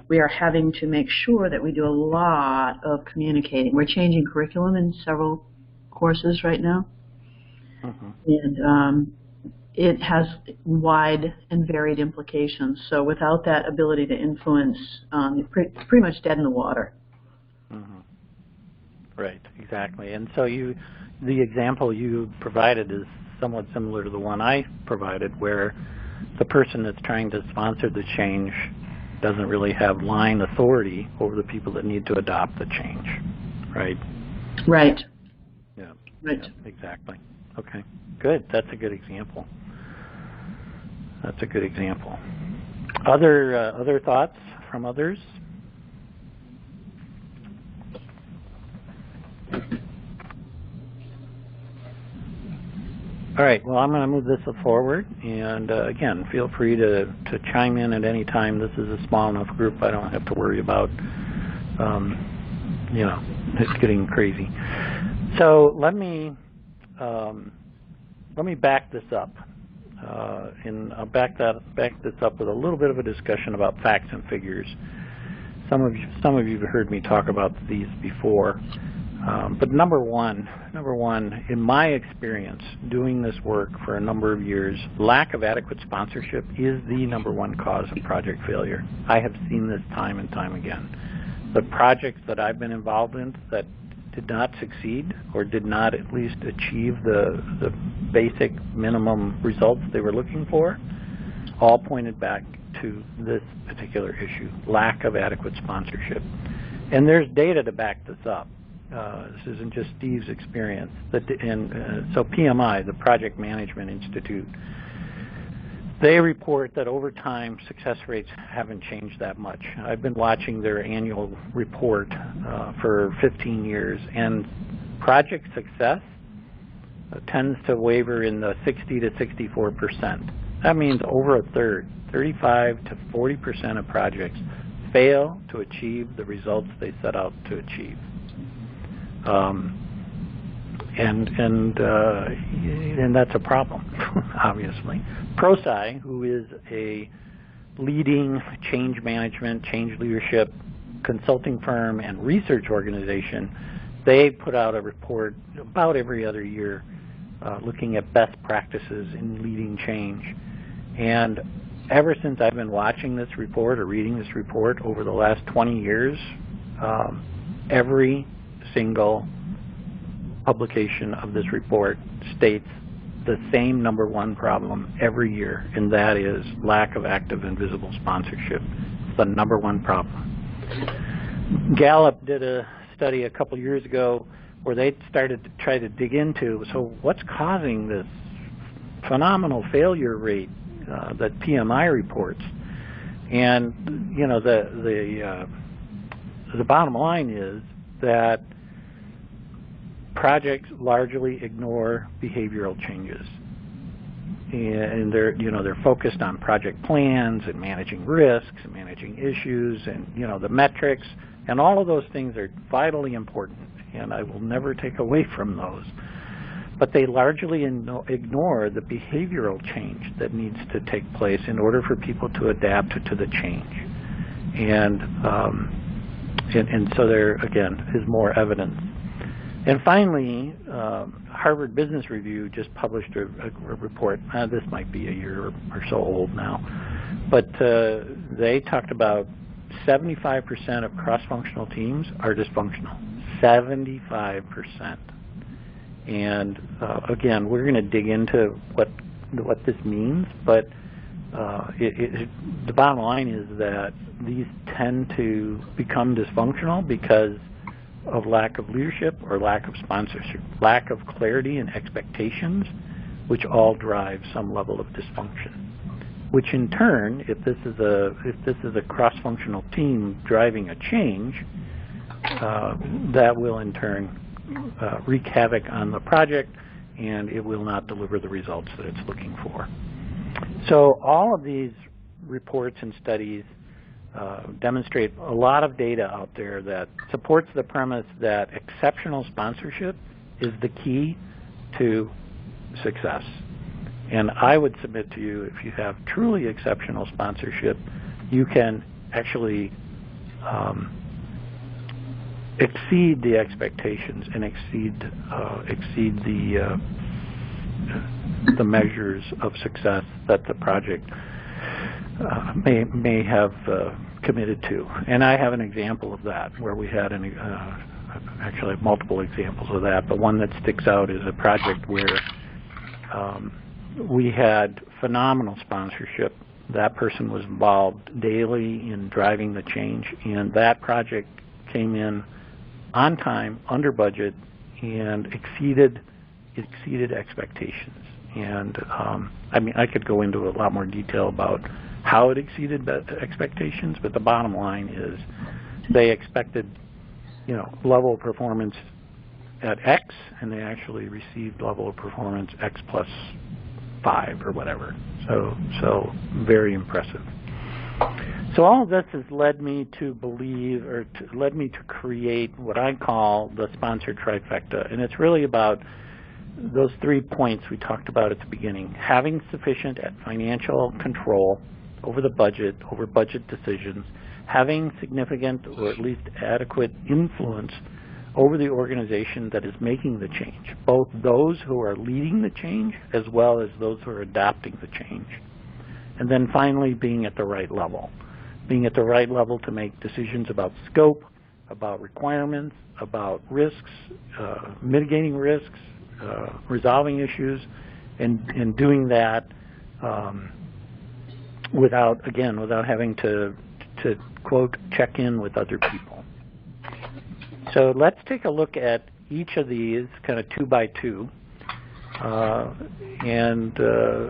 we are having to make sure that we do a lot of communicating. We're changing curriculum in several courses right now. And it has wide and varied implications. So without that ability to influence, you're pretty much dead in the water. Right, exactly. And so the example you provided is somewhat similar to the one I provided, where the person that's trying to sponsor the change doesn't really have line authority over the people that need to adopt the change, right? Right. Yeah. Right. Yeah, exactly. Okay, good. That's a good example. That's a good example. Other thoughts from others? All right, well, I'm going to move this forward, and again, feel free to chime in at any time. This is a small enough group I don't have to worry about, it's getting crazy. So let me back this up, and I'll back this up with a little bit of a discussion about facts and figures. Some of you have heard me talk about these before. But number one, in my experience doing this work for a number of years, lack of adequate sponsorship is the number one cause of project failure. I have seen this time and time again. The projects that I've been involved in that did not succeed or did not at least achieve the basic minimum results they were looking for, all pointed back to this particular issue, lack of adequate sponsorship. And there's data to back this up. This isn't just Steve's experience. So PMI, the Project Management Institute, they report that over time success rates haven't changed that much. I've been watching their annual report for 15 years, and project success tends to waver in the 60 to 64%. That means over a third, 35 to 40% of projects fail to achieve the results they set out to achieve. And that's a problem, obviously. ProSci, who is a leading change management, change leadership consulting firm and research organization, they put out a report about every other year looking at best practices in leading change. And ever since I've been watching this report or reading this report over the last 20 years, every single publication of this report states the same number one problem every year, and that is lack of active and visible sponsorship. It's the number one problem. Gallup did a study a couple years ago where they started to try to dig into, so what's causing this phenomenal failure rate that PMI reports? And the bottom line is that projects largely ignore behavioral changes, and they're focused on project plans and managing risks and managing issues and the metrics, and all of those things are vitally important and I will never take away from those. But they largely ignore the behavioral change that needs to take place in order for people to adapt to the change. And so there, again, is more evidence. And finally, Harvard Business Review just published a report. This might be a year or so old now. But they talked about 75% of cross-functional teams are dysfunctional. 75%. And again, we're going to dig into what this means, but the bottom line is that these tend to become dysfunctional because of lack of leadership or lack of sponsorship, lack of clarity and expectations, which all drive some level of dysfunction. Which in turn, if this is a cross-functional team driving a change, that will in turn wreak havoc on the project, and it will not deliver the results that it's looking for. So all of these reports and studies demonstrate a lot of data out there that supports the premise that exceptional sponsorship is the key to success. And I would submit to you, if you have truly exceptional sponsorship, you can actually exceed the expectations and exceed the measures of success that the project may have committed to. And I have an example of that where we had actually multiple examples of that, but one that sticks out is a project where we had phenomenal sponsorship. That person was involved daily in driving the change, and that project came in on time, under budget, and exceeded expectations. And I mean, I could go into a lot more detail about how it exceeded the expectations, but the bottom line is they expected, level of performance at X, and they actually received level of performance X plus 5 or whatever. So very impressive. So all of this has led me to believe, or led me to create what I call the sponsored trifecta, and it's really about those 3 points we talked about at the beginning: having sufficient financial control over the budget, over budget decisions, having significant or at least adequate influence over the organization that is making the change, both those who are leading the change as well as those who are adopting the change. And then finally, being at the right level. Being at the right level to make decisions about scope, about requirements, about risks, mitigating risks, resolving issues, and doing that without having to quote, check in with other people. So let's take a look at each of these kind of 2 by 2, and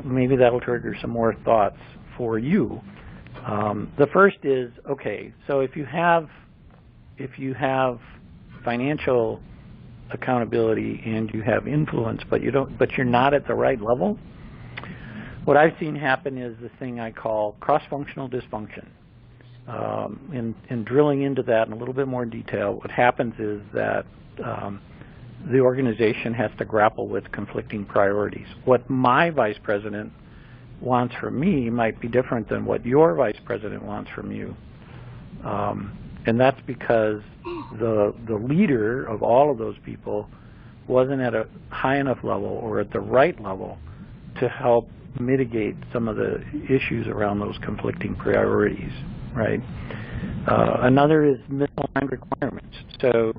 maybe that'll trigger some more thoughts for you. The first is, okay, so if you have financial accountability and you have influence, but you're not at the right level, what I've seen happen is this thing I call cross-functional dysfunction. In drilling into that in a little bit more detail, what happens is that the organization has to grapple with conflicting priorities. What my vice president wants from me might be different than what your vice president wants from you. And that's because the leader of all of those people wasn't at a high enough level or at the right level to help mitigate some of the issues around those conflicting priorities, right? Another is misaligned requirements. So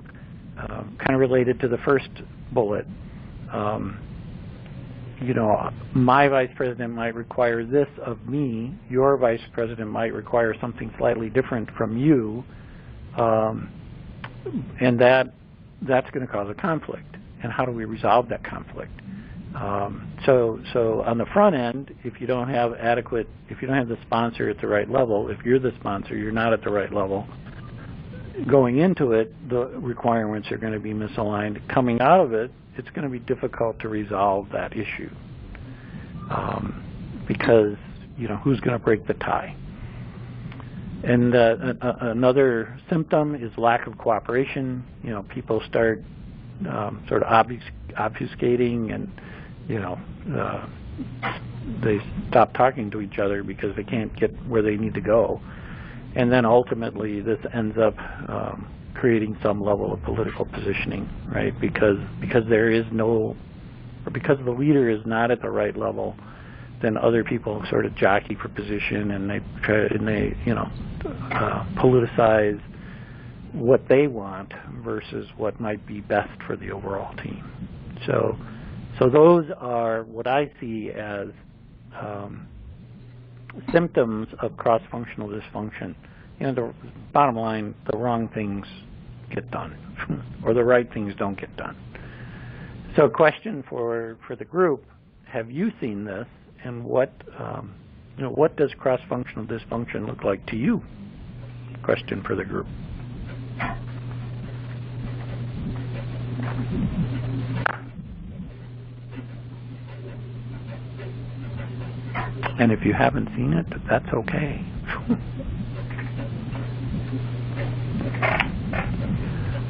kind of related to the first bullet, my vice president might require this of me, your vice president might require something slightly different from you, and that's going to cause a conflict. And how do we resolve that conflict? So on the front end, if you don't have the sponsor at the right level, if you're the sponsor, you're not at the right level, going into it, the requirements are going to be misaligned. Coming out of it, it's going to be difficult to resolve that issue because, who's going to break the tie? And another symptom is lack of cooperation. You know, people start sort of obfuscating, and they stop talking to each other because they can't get where they need to go. And then ultimately, this ends up creating some level of political positioning, right? Because there is no, or because the leader is not at the right level, then other people sort of jockey for position, and they try, and they politicize what they want versus what might be best for the overall team. So those are what I see as symptoms of cross-functional dysfunction. You know, the bottom line, the wrong things get done, or the right things don't get done. So question for the group, have you seen this, and what does cross-functional dysfunction look like to you? Question for the group. And if you haven't seen it, that's okay.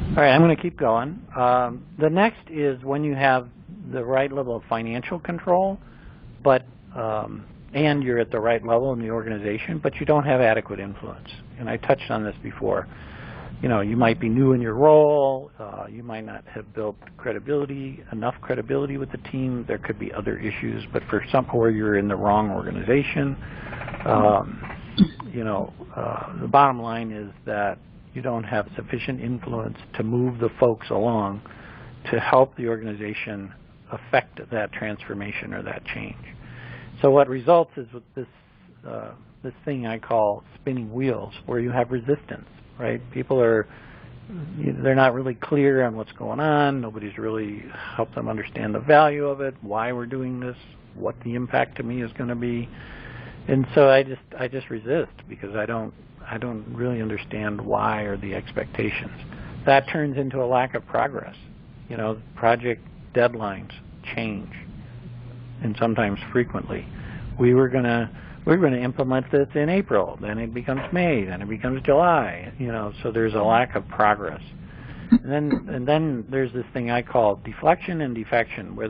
All right, I'm going to keep going. The next is when you have the right level of financial control, but and you're at the right level in the organization, but you don't have adequate influence. And I touched on this before. You know, you might be new in your role. You might not have built enough credibility with the team. There could be other issues, but for some, or you're in the wrong organization. The bottom line is that you don't have sufficient influence to move the folks along to help the organization affect that transformation or that change. So what results is with this thing I call spinning wheels, where you have resistance, right? They're not really clear on what's going on. Nobody's really helped them understand the value of it, why we're doing this, what the impact to me is going to be. And so I just resist because I don't really understand why or the expectations. That turns into a lack of progress. You know, project deadlines change, and sometimes frequently. We were going to implement this in April, then it becomes May, then it becomes July. You know, so there's a lack of progress. And then there's this thing I call deflection and defection, where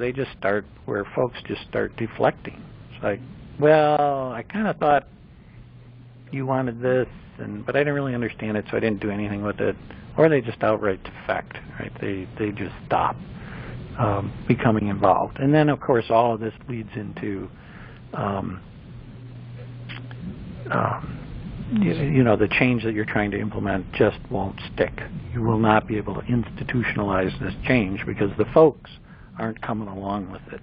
folks just start deflecting. It's like, well, I kind of thought you wanted this, but I didn't really understand it, so I didn't do anything with it. Or they just outright defect, right? They just stop becoming involved. And then, of course, all of this leads into the change that you're trying to implement just won't stick. You will not be able to institutionalize this change because the folks aren't coming along with it.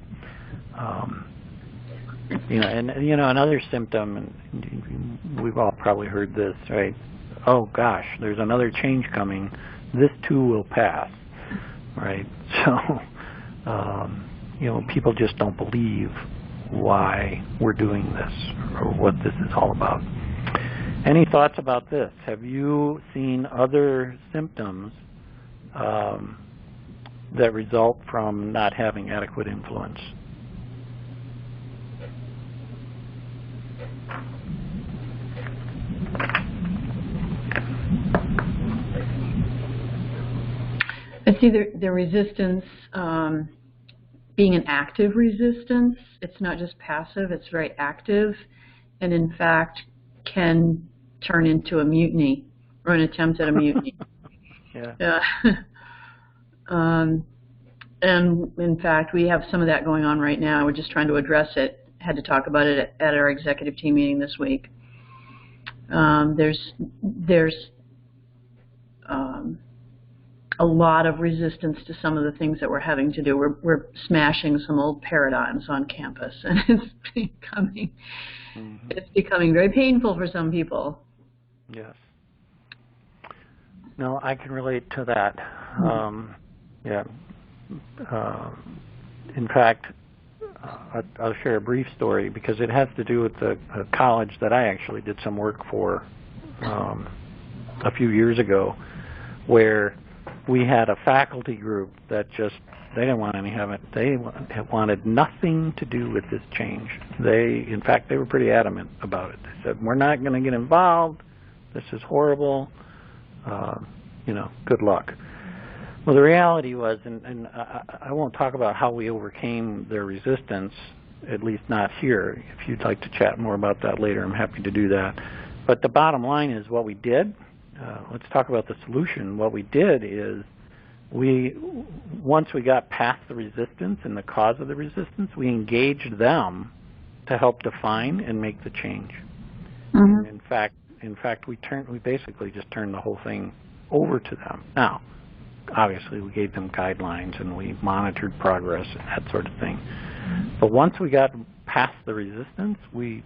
Another symptom, and we've all probably heard this, right? Oh gosh, there's another change coming. This too will pass, right? So, people just don't believe why we're doing this or what this is all about. Any thoughts about this? Have you seen other symptoms that result from not having adequate influence? I see the resistance being an active resistance. It's not just passive, it's very active, and in fact can turn into a mutiny or an attempt at a mutiny. Yeah. And in fact, we have some of that going on right now. We're just trying to address it. Had to talk about it at our executive team meeting this week. There's a lot of resistance to some of the things that we're having to do. We're smashing some old paradigms on campus, and it's becoming very painful for some people. Yes. No, I can relate to that. In fact, I'll share a brief story because it has to do with the college that I actually did some work for a few years ago, where we had a faculty group that they didn't want any of it. They wanted nothing to do with this change. In fact, they were pretty adamant about it. They said, we're not going to get involved. This is horrible. Good luck. Well, the reality was, and I won't talk about how we overcame their resistance, at least not here. If you'd like to chat more about that later, I'm happy to do that. But the bottom line is what we did. Let's talk about the solution. What we did is once we got past the resistance and the cause of the resistance, we engaged them to help define and make the change. Mm-hmm. And in fact, we basically just turned the whole thing over to them. Now, obviously, we gave them guidelines and we monitored progress and that sort of thing. But once we got past the resistance, we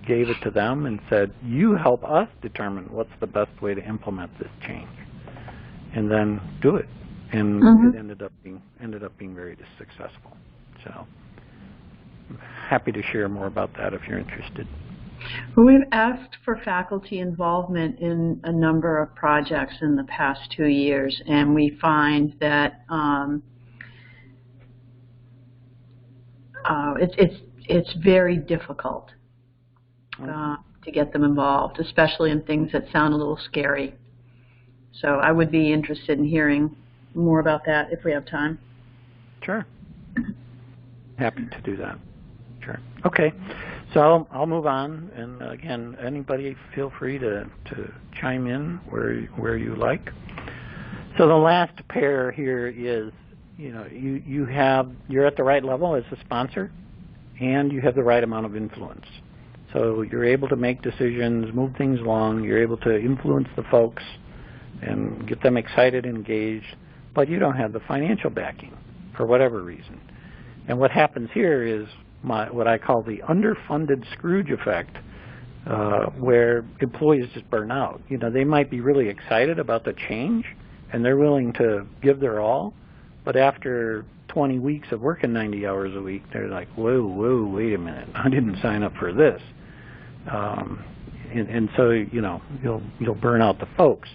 gave it to them and said, you help us determine what's the best way to implement this change, and then do it. And it ended up being very successful. So I'm happy to share more about that if you're interested. Well, we've asked for faculty involvement in a number of projects in the past 2 years, and we find that it's very difficult to get them involved, especially in things that sound a little scary. So I would be interested in hearing more about that if we have time. Sure. Happy to do that. Sure. Okay. So I'll move on, and again, anybody feel free to chime in where you like. So the last pair here is, you're at the right level as a sponsor, and you have the right amount of influence. So you're able to make decisions, move things along, you're able to influence the folks and get them excited and engaged, but you don't have the financial backing for whatever reason. And what happens here is what I call the underfunded Scrooge effect, where employees just burn out. They might be really excited about the change, and they're willing to give their all, but after 20 weeks of working 90 hours a week, they're like, whoa, wait a minute, I didn't sign up for this. And so, you'll burn out the folks.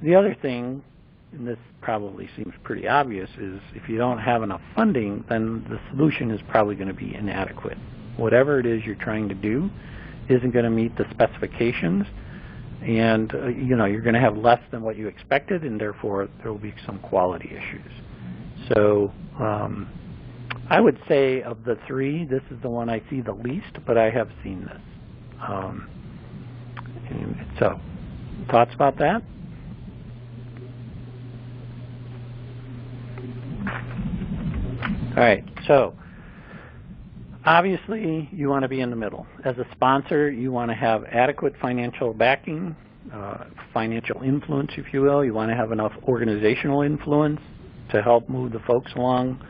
The other thing, and this probably seems pretty obvious, is if you don't have enough funding, then the solution is probably going to be inadequate. Whatever it is you're trying to do isn't going to meet the specifications, and you're going to have less than what you expected, and therefore there will be some quality issues. So I would say of the three, this is the one I see the least, but I have seen this. So thoughts about that? All right, so obviously you want to be in the middle. As a sponsor, you want to have adequate financial backing, financial influence, if you will. You want to have enough organizational influence to help move the folks along.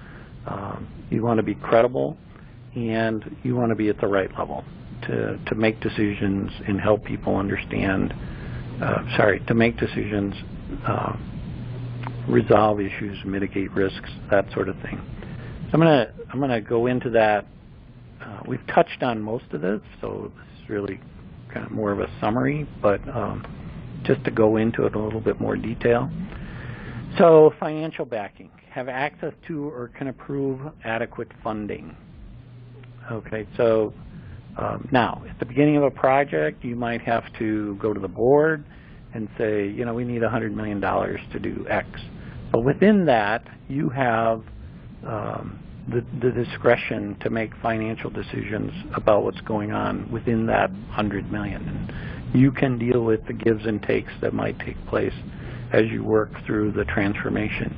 You want to be credible, and you want to be at the right level to make decisions and help people understand, to make decisions, resolve issues, mitigate risks, that sort of thing. I'm gonna go into that. We've touched on most of this, so this is really kind of more of a summary, but just to go into it in a little bit more detail. So financial backing, have access to or can approve adequate funding. Okay, so now at the beginning of a project, you might have to go to the board and say, we need $100 million to do X. But within that, you have the discretion to make financial decisions about what's going on within that $100 million. And you can deal with the gives and takes that might take place as you work through the transformation.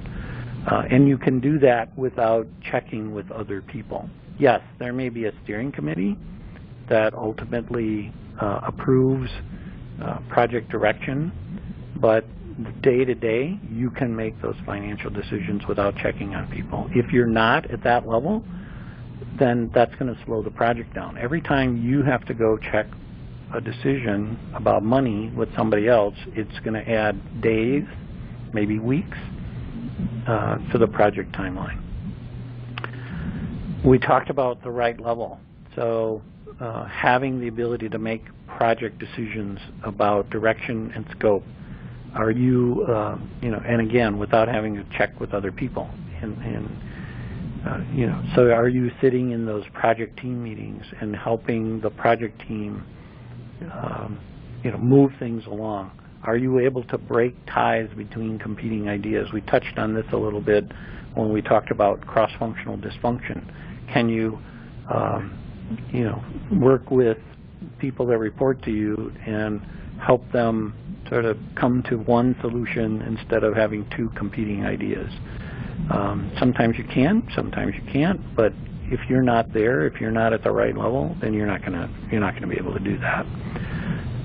And you can do that without checking with other people. Yes, there may be a steering committee that ultimately approves project direction, but day to day, you can make those financial decisions without checking on people. If you're not at that level, then that's going to slow the project down. Every time you have to go check a decision about money with somebody else, it's going to add days, maybe weeks, to the project timeline. We talked about the right level. So having the ability to make project decisions about direction and scope. Are you, and again, without having to check with other people, so are you sitting in those project team meetings and helping the project team move things along? Are you able to break ties between competing ideas? We touched on this a little bit when we talked about cross-functional dysfunction. Can you, work with people that report to you and help them sort of come to one solution instead of having two competing ideas? Sometimes you can, sometimes you can't, but if you're not there, if you're not at the right level, then you're not gonna be able to do that.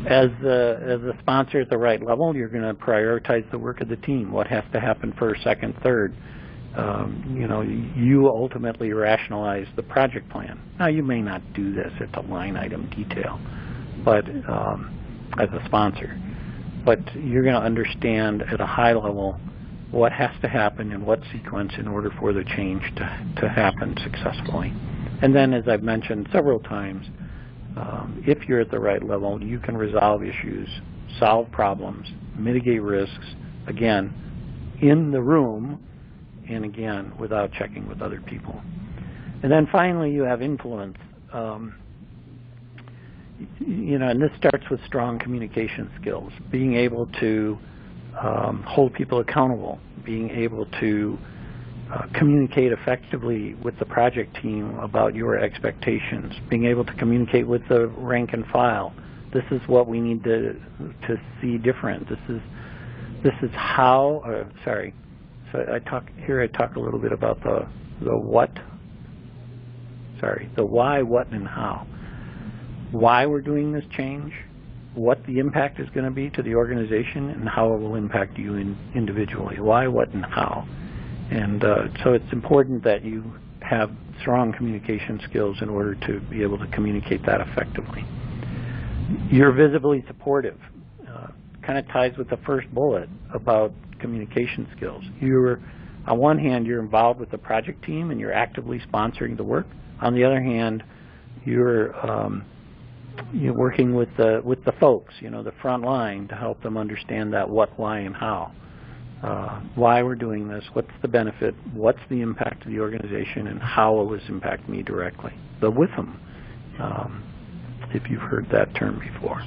As the sponsor at the right level, you're going to prioritize the work of the team. What has to happen first, second, third? You ultimately rationalize the project plan. Now, you may not do this at the line item detail, but as a sponsor, but you're going to understand at a high level what has to happen in what sequence in order for the change to happen successfully. And then, as I've mentioned several times, if you're at the right level, you can resolve issues, solve problems, mitigate risks, again, in the room, and again, without checking with other people. And then finally, you have influence. And this starts with strong communication skills, being able to hold people accountable, being able to communicate effectively with the project team about your expectations, being able to communicate with the rank and file. This is what we need to see different. This is how. Sorry. So I talk a little bit about the what. Sorry, the why, what, and how. Why we're doing this change, what the impact is going to be to the organization, and how it will impact you individually. Why, what, and how. And so it's important that you have strong communication skills in order to be able to communicate that effectively. You're visibly supportive. Kind of ties with the first bullet about communication skills. On one hand, you're involved with the project team and you're actively sponsoring the work. On the other hand, you're working with the folks, the front line, to help them understand that what, why, and how. Why we're doing this, what's the benefit, what's the impact to the organization, and how will this impact me directly. The with them, if you've heard that term before.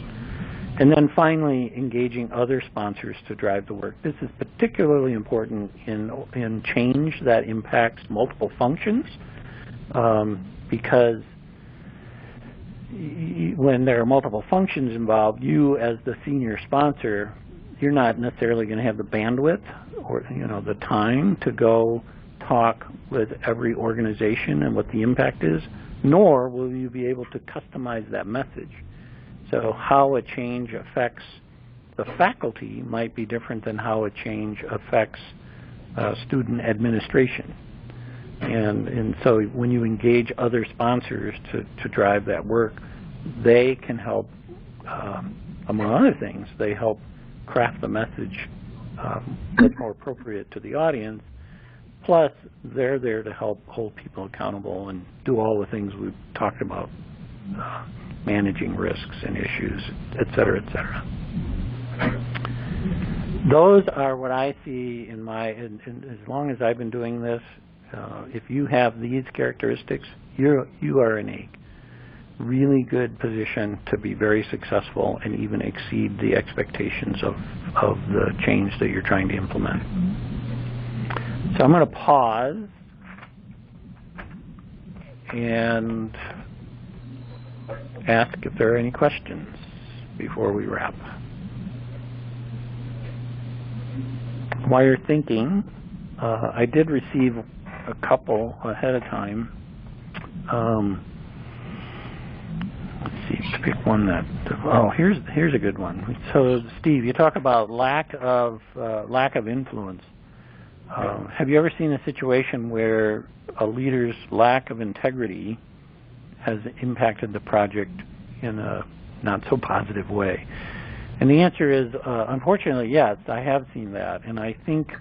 And then finally, engaging other sponsors to drive the work. This is particularly important in change that impacts multiple functions, because when there are multiple functions involved, you as the senior sponsor, you're not necessarily going to have the bandwidth or the time to go talk with every organization and what the impact is, nor will you be able to customize that message. So how a change affects the faculty might be different than how a change affects student administration. And so when you engage other sponsors to drive that work, they can help, among other things, they help craft the message that's more appropriate to the audience. Plus, they're there to help hold people accountable and do all the things we've talked about, managing risks and issues, et cetera, et cetera. Those are what I see in as long as I've been doing this. If you have these characteristics, you are in a really good position to be very successful and even exceed the expectations of the change that you're trying to implement. So I'm going to pause and ask if there are any questions before we wrap. While you're thinking, I did receive a couple ahead of time. Let's see, pick one that. Oh, here's a good one. So, Steve, you talk about lack of influence. Have you ever seen a situation where a leader's lack of integrity has impacted the project in a not so positive way? And the answer is, unfortunately, yes, I have seen that. And I think,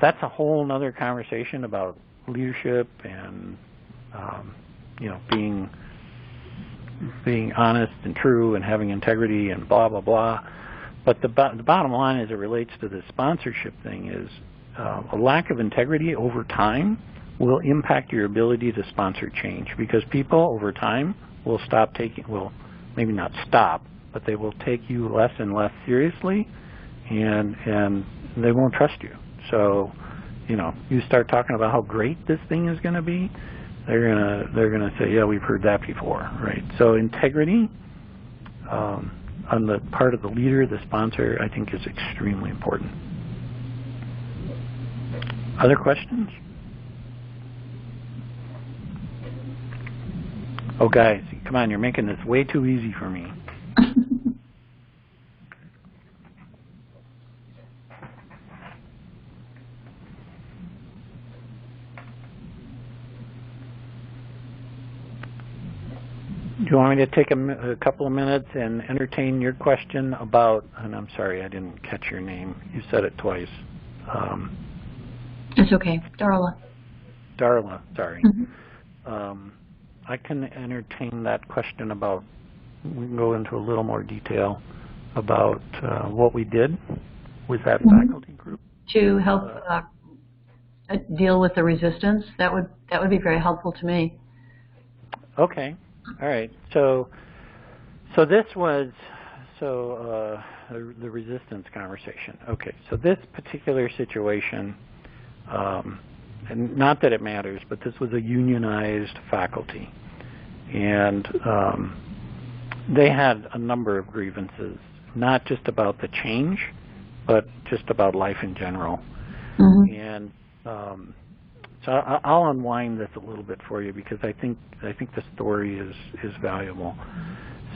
that's a whole other conversation about leadership and, being honest and true and having integrity and blah, blah, blah. But the bottom line as it relates to the sponsorship thing is a lack of integrity over time will impact your ability to sponsor change, because people over time will maybe not stop, but they will take you less and less seriously, and they won't trust you. So, you know, you start talking about how great this thing is going to be, they're gonna say, yeah, we've heard that before, right? So integrity on the part of the leader, the sponsor, I think is extremely important. Other questions? Oh, guys, come on, you're making this way too easy for me. Do you want me to take a couple of minutes and entertain your question about, and I'm sorry, I didn't catch your name. You said it twice. It's okay. Darla. Darla, sorry. Mm-hmm. I can entertain that question about, we can go into a little more detail about what we did with that faculty group. To help deal with the resistance, that would be very helpful to me. Okay. All right. So this was the resistance conversation. Okay. So this particular situation, and not that it matters, but this was a unionized faculty, and they had a number of grievances, not just about the change, but just about life in general. Mm-hmm. And so I'll unwind this a little bit for you because I think the story is valuable.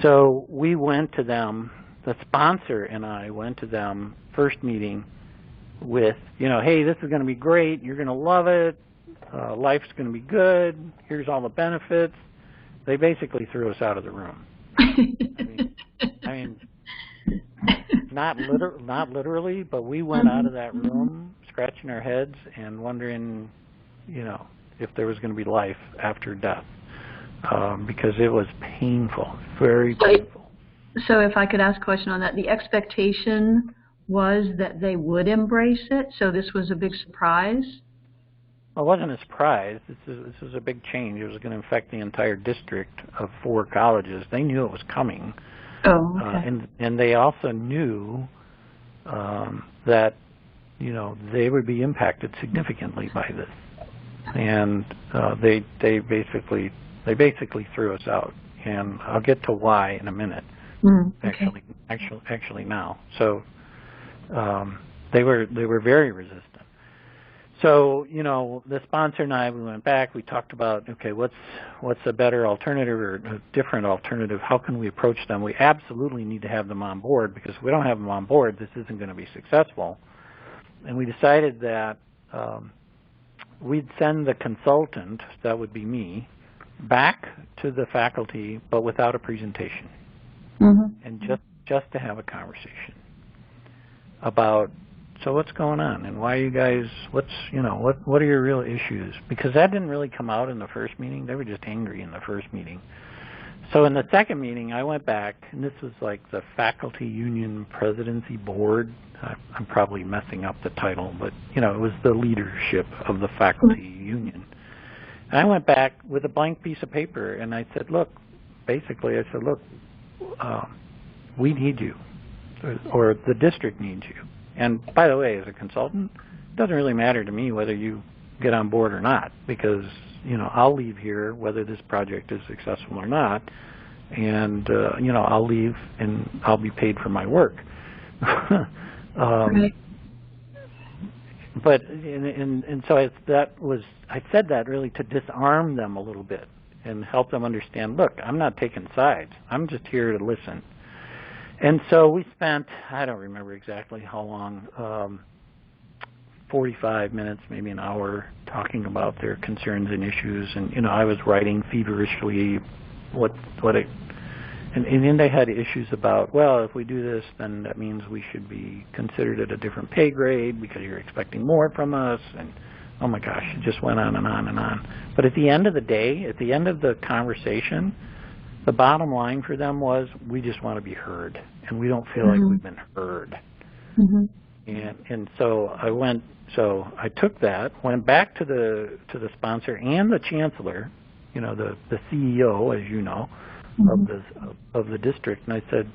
So we went to them, the sponsor and I went to them first meeting with, you know, hey, this is going to be great, you're going to love it, life's going to be good, here's all the benefits. They basically threw us out of the room. I mean not literally, but we went out of that room scratching our heads and wondering, you know, if there was going to be life after death, because it was painful, very painful. So if I could ask a question on that, the expectation was that they would embrace it, so this was a big surprise? Well, it wasn't a surprise. This is a big change. It was going to affect the entire district of 4 colleges. They knew it was coming. Oh, okay. And they also knew that, you know, they would be impacted significantly by this. And they basically threw us out, and I'll get to why in a minute. Okay. Actually now. So they were very resistant. So, you know, the sponsor and I, we went back. We talked about, okay, what's a better alternative or a different alternative? How can we approach them? We absolutely need to have them on board, because if we don't have them on board, this isn't going to be successful. And we decided that we'd send the consultant, that would be me, back to the faculty, but without a presentation, and just to have a conversation about, so what's going on, and why you guys, what are your real issues? Because that didn't really come out in the first meeting. They were just angry in the first meeting. So in the second meeting, I went back, and this was like the Faculty Union Presidency Board. I'm probably messing up the title, but, you know, it was the leadership of the faculty union. And I went back with a blank piece of paper, and I said, look, we need you, or the district needs you. And by the way, as a consultant, it doesn't really matter to me whether you get on board or not, because, you know, I'll leave here whether this project is successful or not, and, you know, I'll leave and I'll be paid for my work. Right. But and so I said that really to disarm them a little bit and help them understand, look, I'm not taking sides. I'm just here to listen. And so we spent, I don't remember exactly how long, 45 minutes, maybe an hour, talking about their concerns and issues. And, you know, I was writing feverishly and then they had issues about, well, if we do this, then that means we should be considered at a different pay grade because you're expecting more from us. And, oh my gosh, it just went on and on and on. But at the end of the day, at the end of the conversation, the bottom line for them was, we just want to be heard, and we don't feel like we've been heard. And so I took that, went back to the sponsor and the chancellor, you know, the CEO, as you know, of the district, and I said,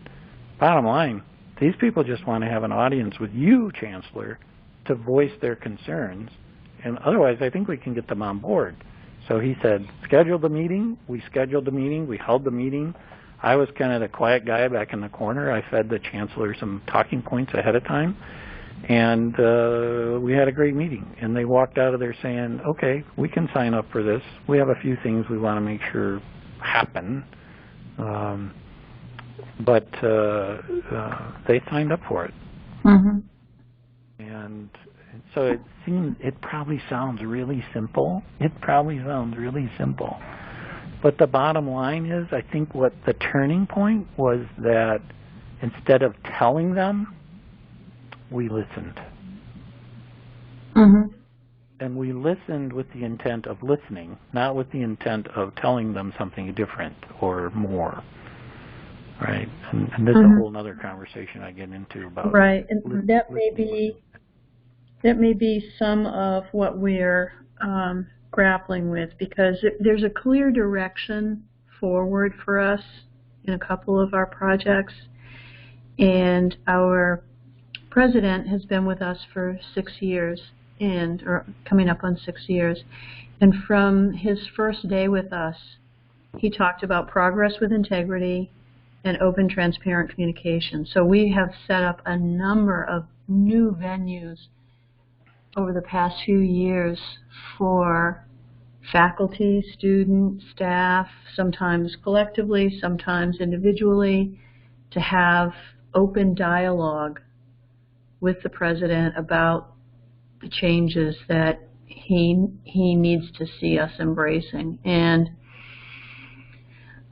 bottom line, these people just want to have an audience with you, Chancellor, to voice their concerns, and otherwise I think we can get them on board. So he said, schedule the meeting. We scheduled the meeting. We held the meeting. I was kind of the quiet guy back in the corner. I fed the Chancellor some talking points ahead of time, and we had a great meeting. And they walked out of there saying, okay, we can sign up for this. We have a few things we want to make sure happen. But they signed up for it. Mm-hmm. And so it probably sounds really simple. But the bottom line is, I think what the turning point was that instead of telling them, we listened. Mm-hmm. And we listened with the intent of listening, not with the intent of telling them something different or more. Right? And this is a whole other conversation I get into about. Right, and that may be some of what we're grappling with, because there's a clear direction forward for us in a couple of our projects, and our president has been with us for 6 years, or coming up on 6 years, and from his first day with us, he talked about progress with integrity and open, transparent communication. So we have set up a number of new venues over the past few years for faculty, students, staff, sometimes collectively, sometimes individually, to have open dialogue with the president about the changes that he needs to see us embracing. And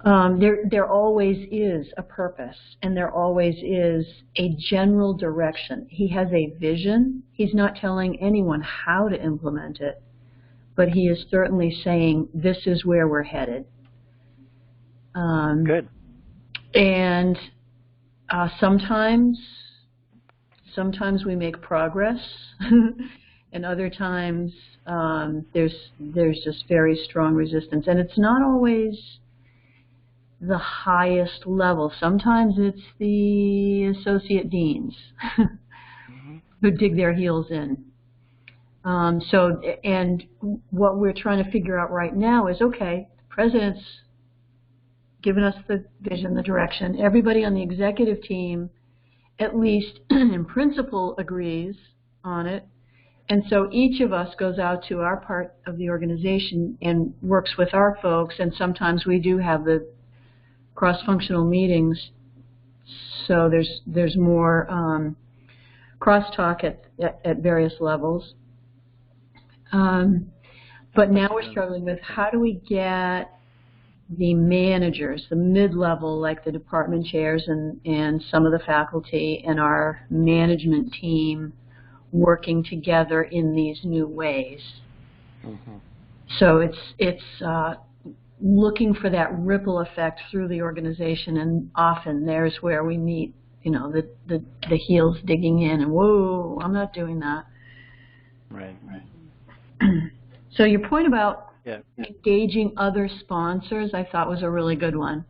there always is a purpose, and there always is a general direction. He has a vision. He's not telling anyone how to implement it, but he is certainly saying, this is where we're headed. Good. And sometimes we make progress, and other times there's just very strong resistance. And it's not always the highest level. Sometimes it's the associate deans who dig their heels in. And what we're trying to figure out right now is, okay, the president's given us the vision, the direction. Everybody on the executive team, at least in principle, agrees on it. And so each of us goes out to our part of the organization and works with our folks, and sometimes we do have the cross-functional meetings, so there's more crosstalk at various levels. But now we're struggling with, how do we get the managers, the mid-level, like the department chairs and some of the faculty and our management team, working together in these new ways. Mm-hmm. So it's looking for that ripple effect through the organization, and often there's where we meet, the heels digging in, and whoa, I'm not doing that. Right. So your point about engaging other sponsors, I thought was a really good one.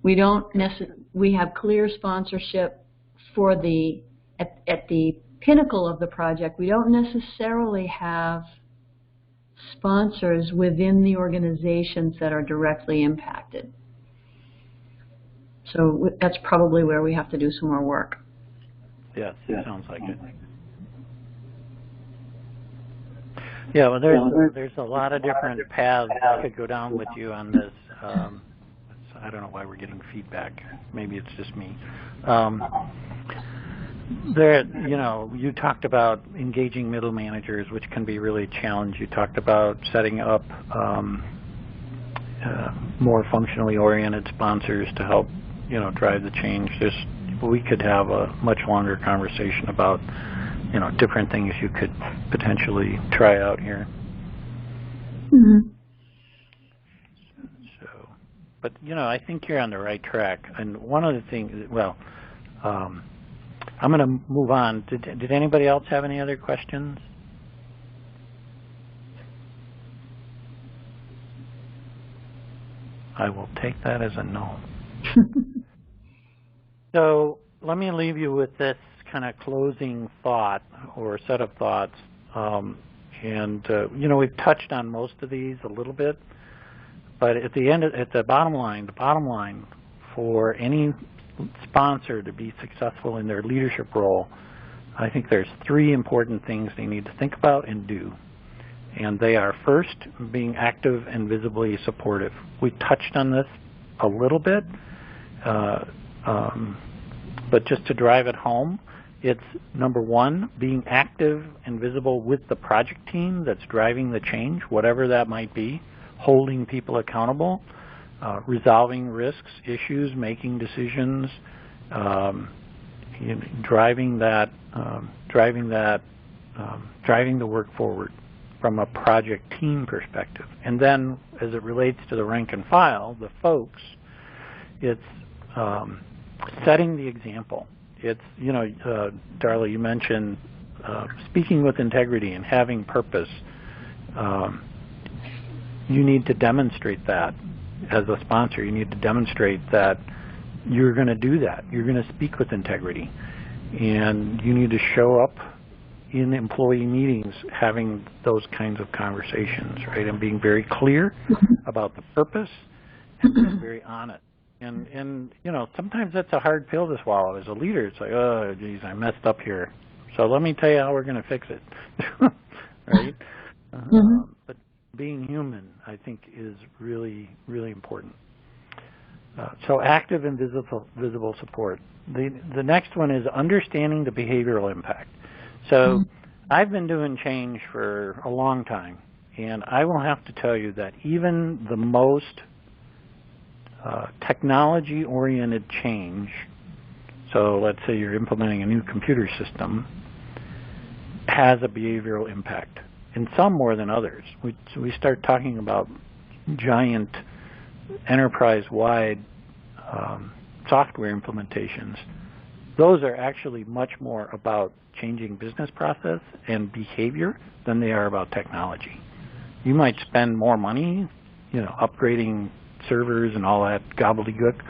We have clear sponsorship for at the pinnacle of the project. We don't necessarily have sponsors within the organizations that are directly impacted. So that's probably where we have to do some more work. Yes, it sounds like it. Yeah, well, there's a lot of different paths I could go down with you on this. I don't know why we're getting feedback. Maybe it's just me. You talked about engaging middle managers, which can be really a challenge. You talked about setting up more functionally oriented sponsors to help, drive the change. We could have a much longer conversation about, different things you could potentially try out here. Mm-hmm. So, but I think you're on the right track. And one of the things, I'm going to move on. Did anybody else have any other questions? I will take that as a no. So let me leave you with this kind of closing thought or set of thoughts. We've touched on most of these a little bit, but at the bottom line for any sponsor to be successful in their leadership role, I think there's three important things they need to think about and do. And they are, first, being active and visibly supportive. We touched on this a little bit, but just to drive it home, it's number one, being active and visible with the project team that's driving the change, whatever that might be, holding people accountable, resolving risks, issues, making decisions, driving the work forward from a project team perspective. And then as it relates to the rank and file, the folks, it's setting the example. It's, Darla, you mentioned speaking with integrity and having purpose. You need to demonstrate that as a sponsor. You need to demonstrate that you're going to do that. You're going to speak with integrity. And you need to show up in employee meetings having those kinds of conversations, right? And being very clear about the purpose and being very honest. And sometimes that's a hard pill to swallow. As a leader, it's like, oh, geez, I messed up here. So let me tell you how we're going to fix it, right? But being human, I think, is really, really important. So active and visible support. The next one is understanding the behavioral impact. So I've been doing change for a long time, and I will have to tell you that even the most technology-oriented change, so let's say you're implementing a new computer system, has a behavioral impact, and some more than others. We start talking about giant enterprise-wide software implementations. Those are actually much more about changing business process and behavior than they are about technology. You might spend more money, upgrading servers and all that gobbledygook,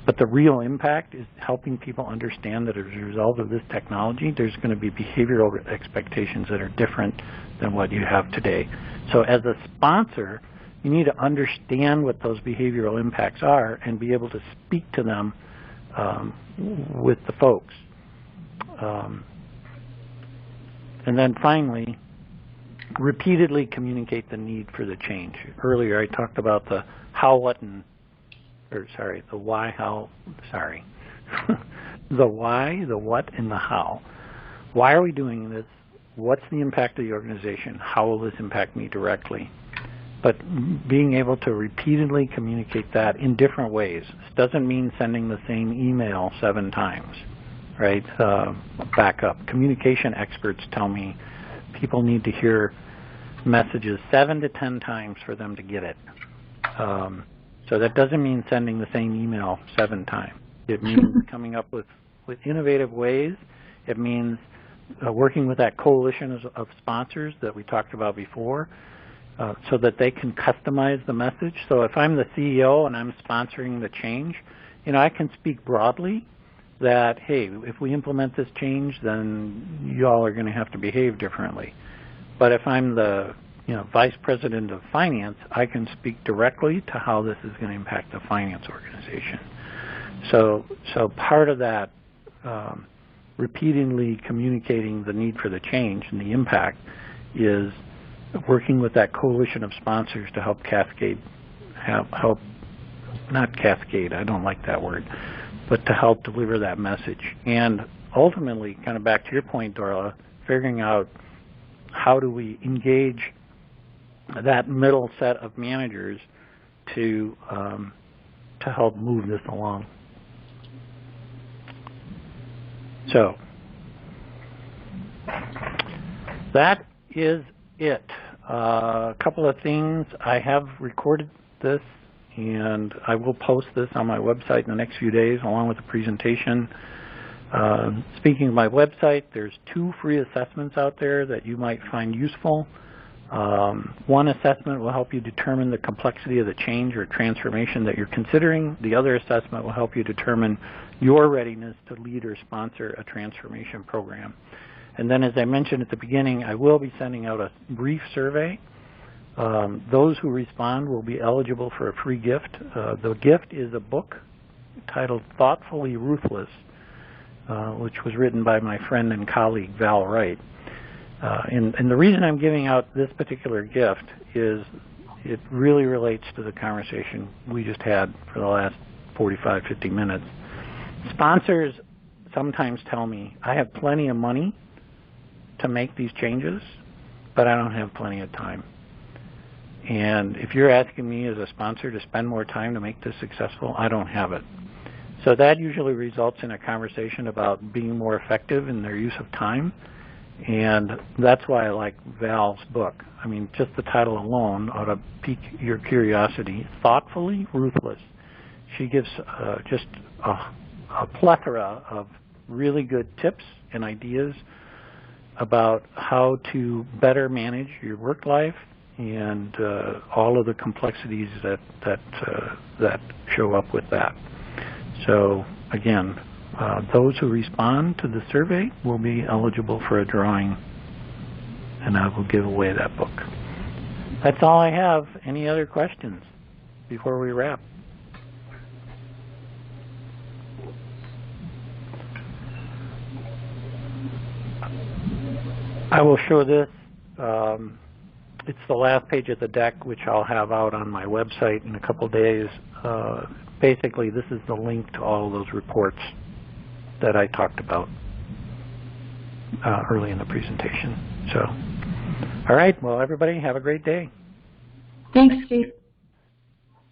but the real impact is helping people understand that as a result of this technology, there's going to be behavioral expectations that are different than what you have today. So as a sponsor, you need to understand what those behavioral impacts are and be able to speak to them with the folks. And then finally, repeatedly communicate the need for the change. Earlier I talked about the how, what, the why, how, the why, the what, and the how. Why are we doing this? What's the impact of the organization? How will this impact me directly? But being able to repeatedly communicate that in different ways. This doesn't mean sending the same email 7 times, right? Backup. Communication experts tell me people need to hear messages 7 to 10 times for them to get it. So that doesn't mean sending the same email 7 times. It means coming up with innovative ways. It means working with that coalition of sponsors that we talked about before so that they can customize the message. So if I'm the CEO and I'm sponsoring the change, I can speak broadly that, hey, if we implement this change, then you all are going to have to behave differently. But if I'm the vice president of finance, I can speak directly to how this is going to impact the finance organization. So part of that repeatedly communicating the need for the change and the impact is working with that coalition of sponsors to help not cascade, I don't like that word, but to help deliver that message. And ultimately, kind of back to your point, Darla, figuring out how do we engage that middle set of managers to help move this along. So that is it. A couple of things. I have recorded this, and I will post this on my website in the next few days along with the presentation. Speaking of my website, there's 2 free assessments out there that you might find useful. One assessment will help you determine the complexity of the change or transformation that you're considering. The other assessment will help you determine your readiness to lead or sponsor a transformation program. And then, as I mentioned at the beginning, I will be sending out a brief survey. Those who respond will be eligible for a free gift. The gift is a book titled Thoughtfully Ruthless, which was written by my friend and colleague Val Wright. And the reason I'm giving out this particular gift is it really relates to the conversation we just had for the last 45, 50 minutes. Sponsors sometimes tell me, I have plenty of money to make these changes, but I don't have plenty of time. And if you're asking me as a sponsor to spend more time to make this successful, I don't have it. So that usually results in a conversation about being more effective in their use of time. And that's why I like Val's book. I mean, just the title alone ought to pique your curiosity. Thoughtfully Ruthless. She gives just a plethora of really good tips and ideas about how to better manage your work life and all of the complexities that show up with that. So again, those who respond to the survey will be eligible for a drawing, and I will give away that book. That's all I have. Any other questions before we wrap? I will show this. It's the last page of the deck, which I'll have out on my website in a couple days. Basically, this is the link to all of those reports that I talked about early in the presentation. So, all right. Well, everybody, have a great day. Thanks, Steve.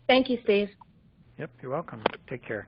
Thank you, Steve. Yep, you're welcome. Take care.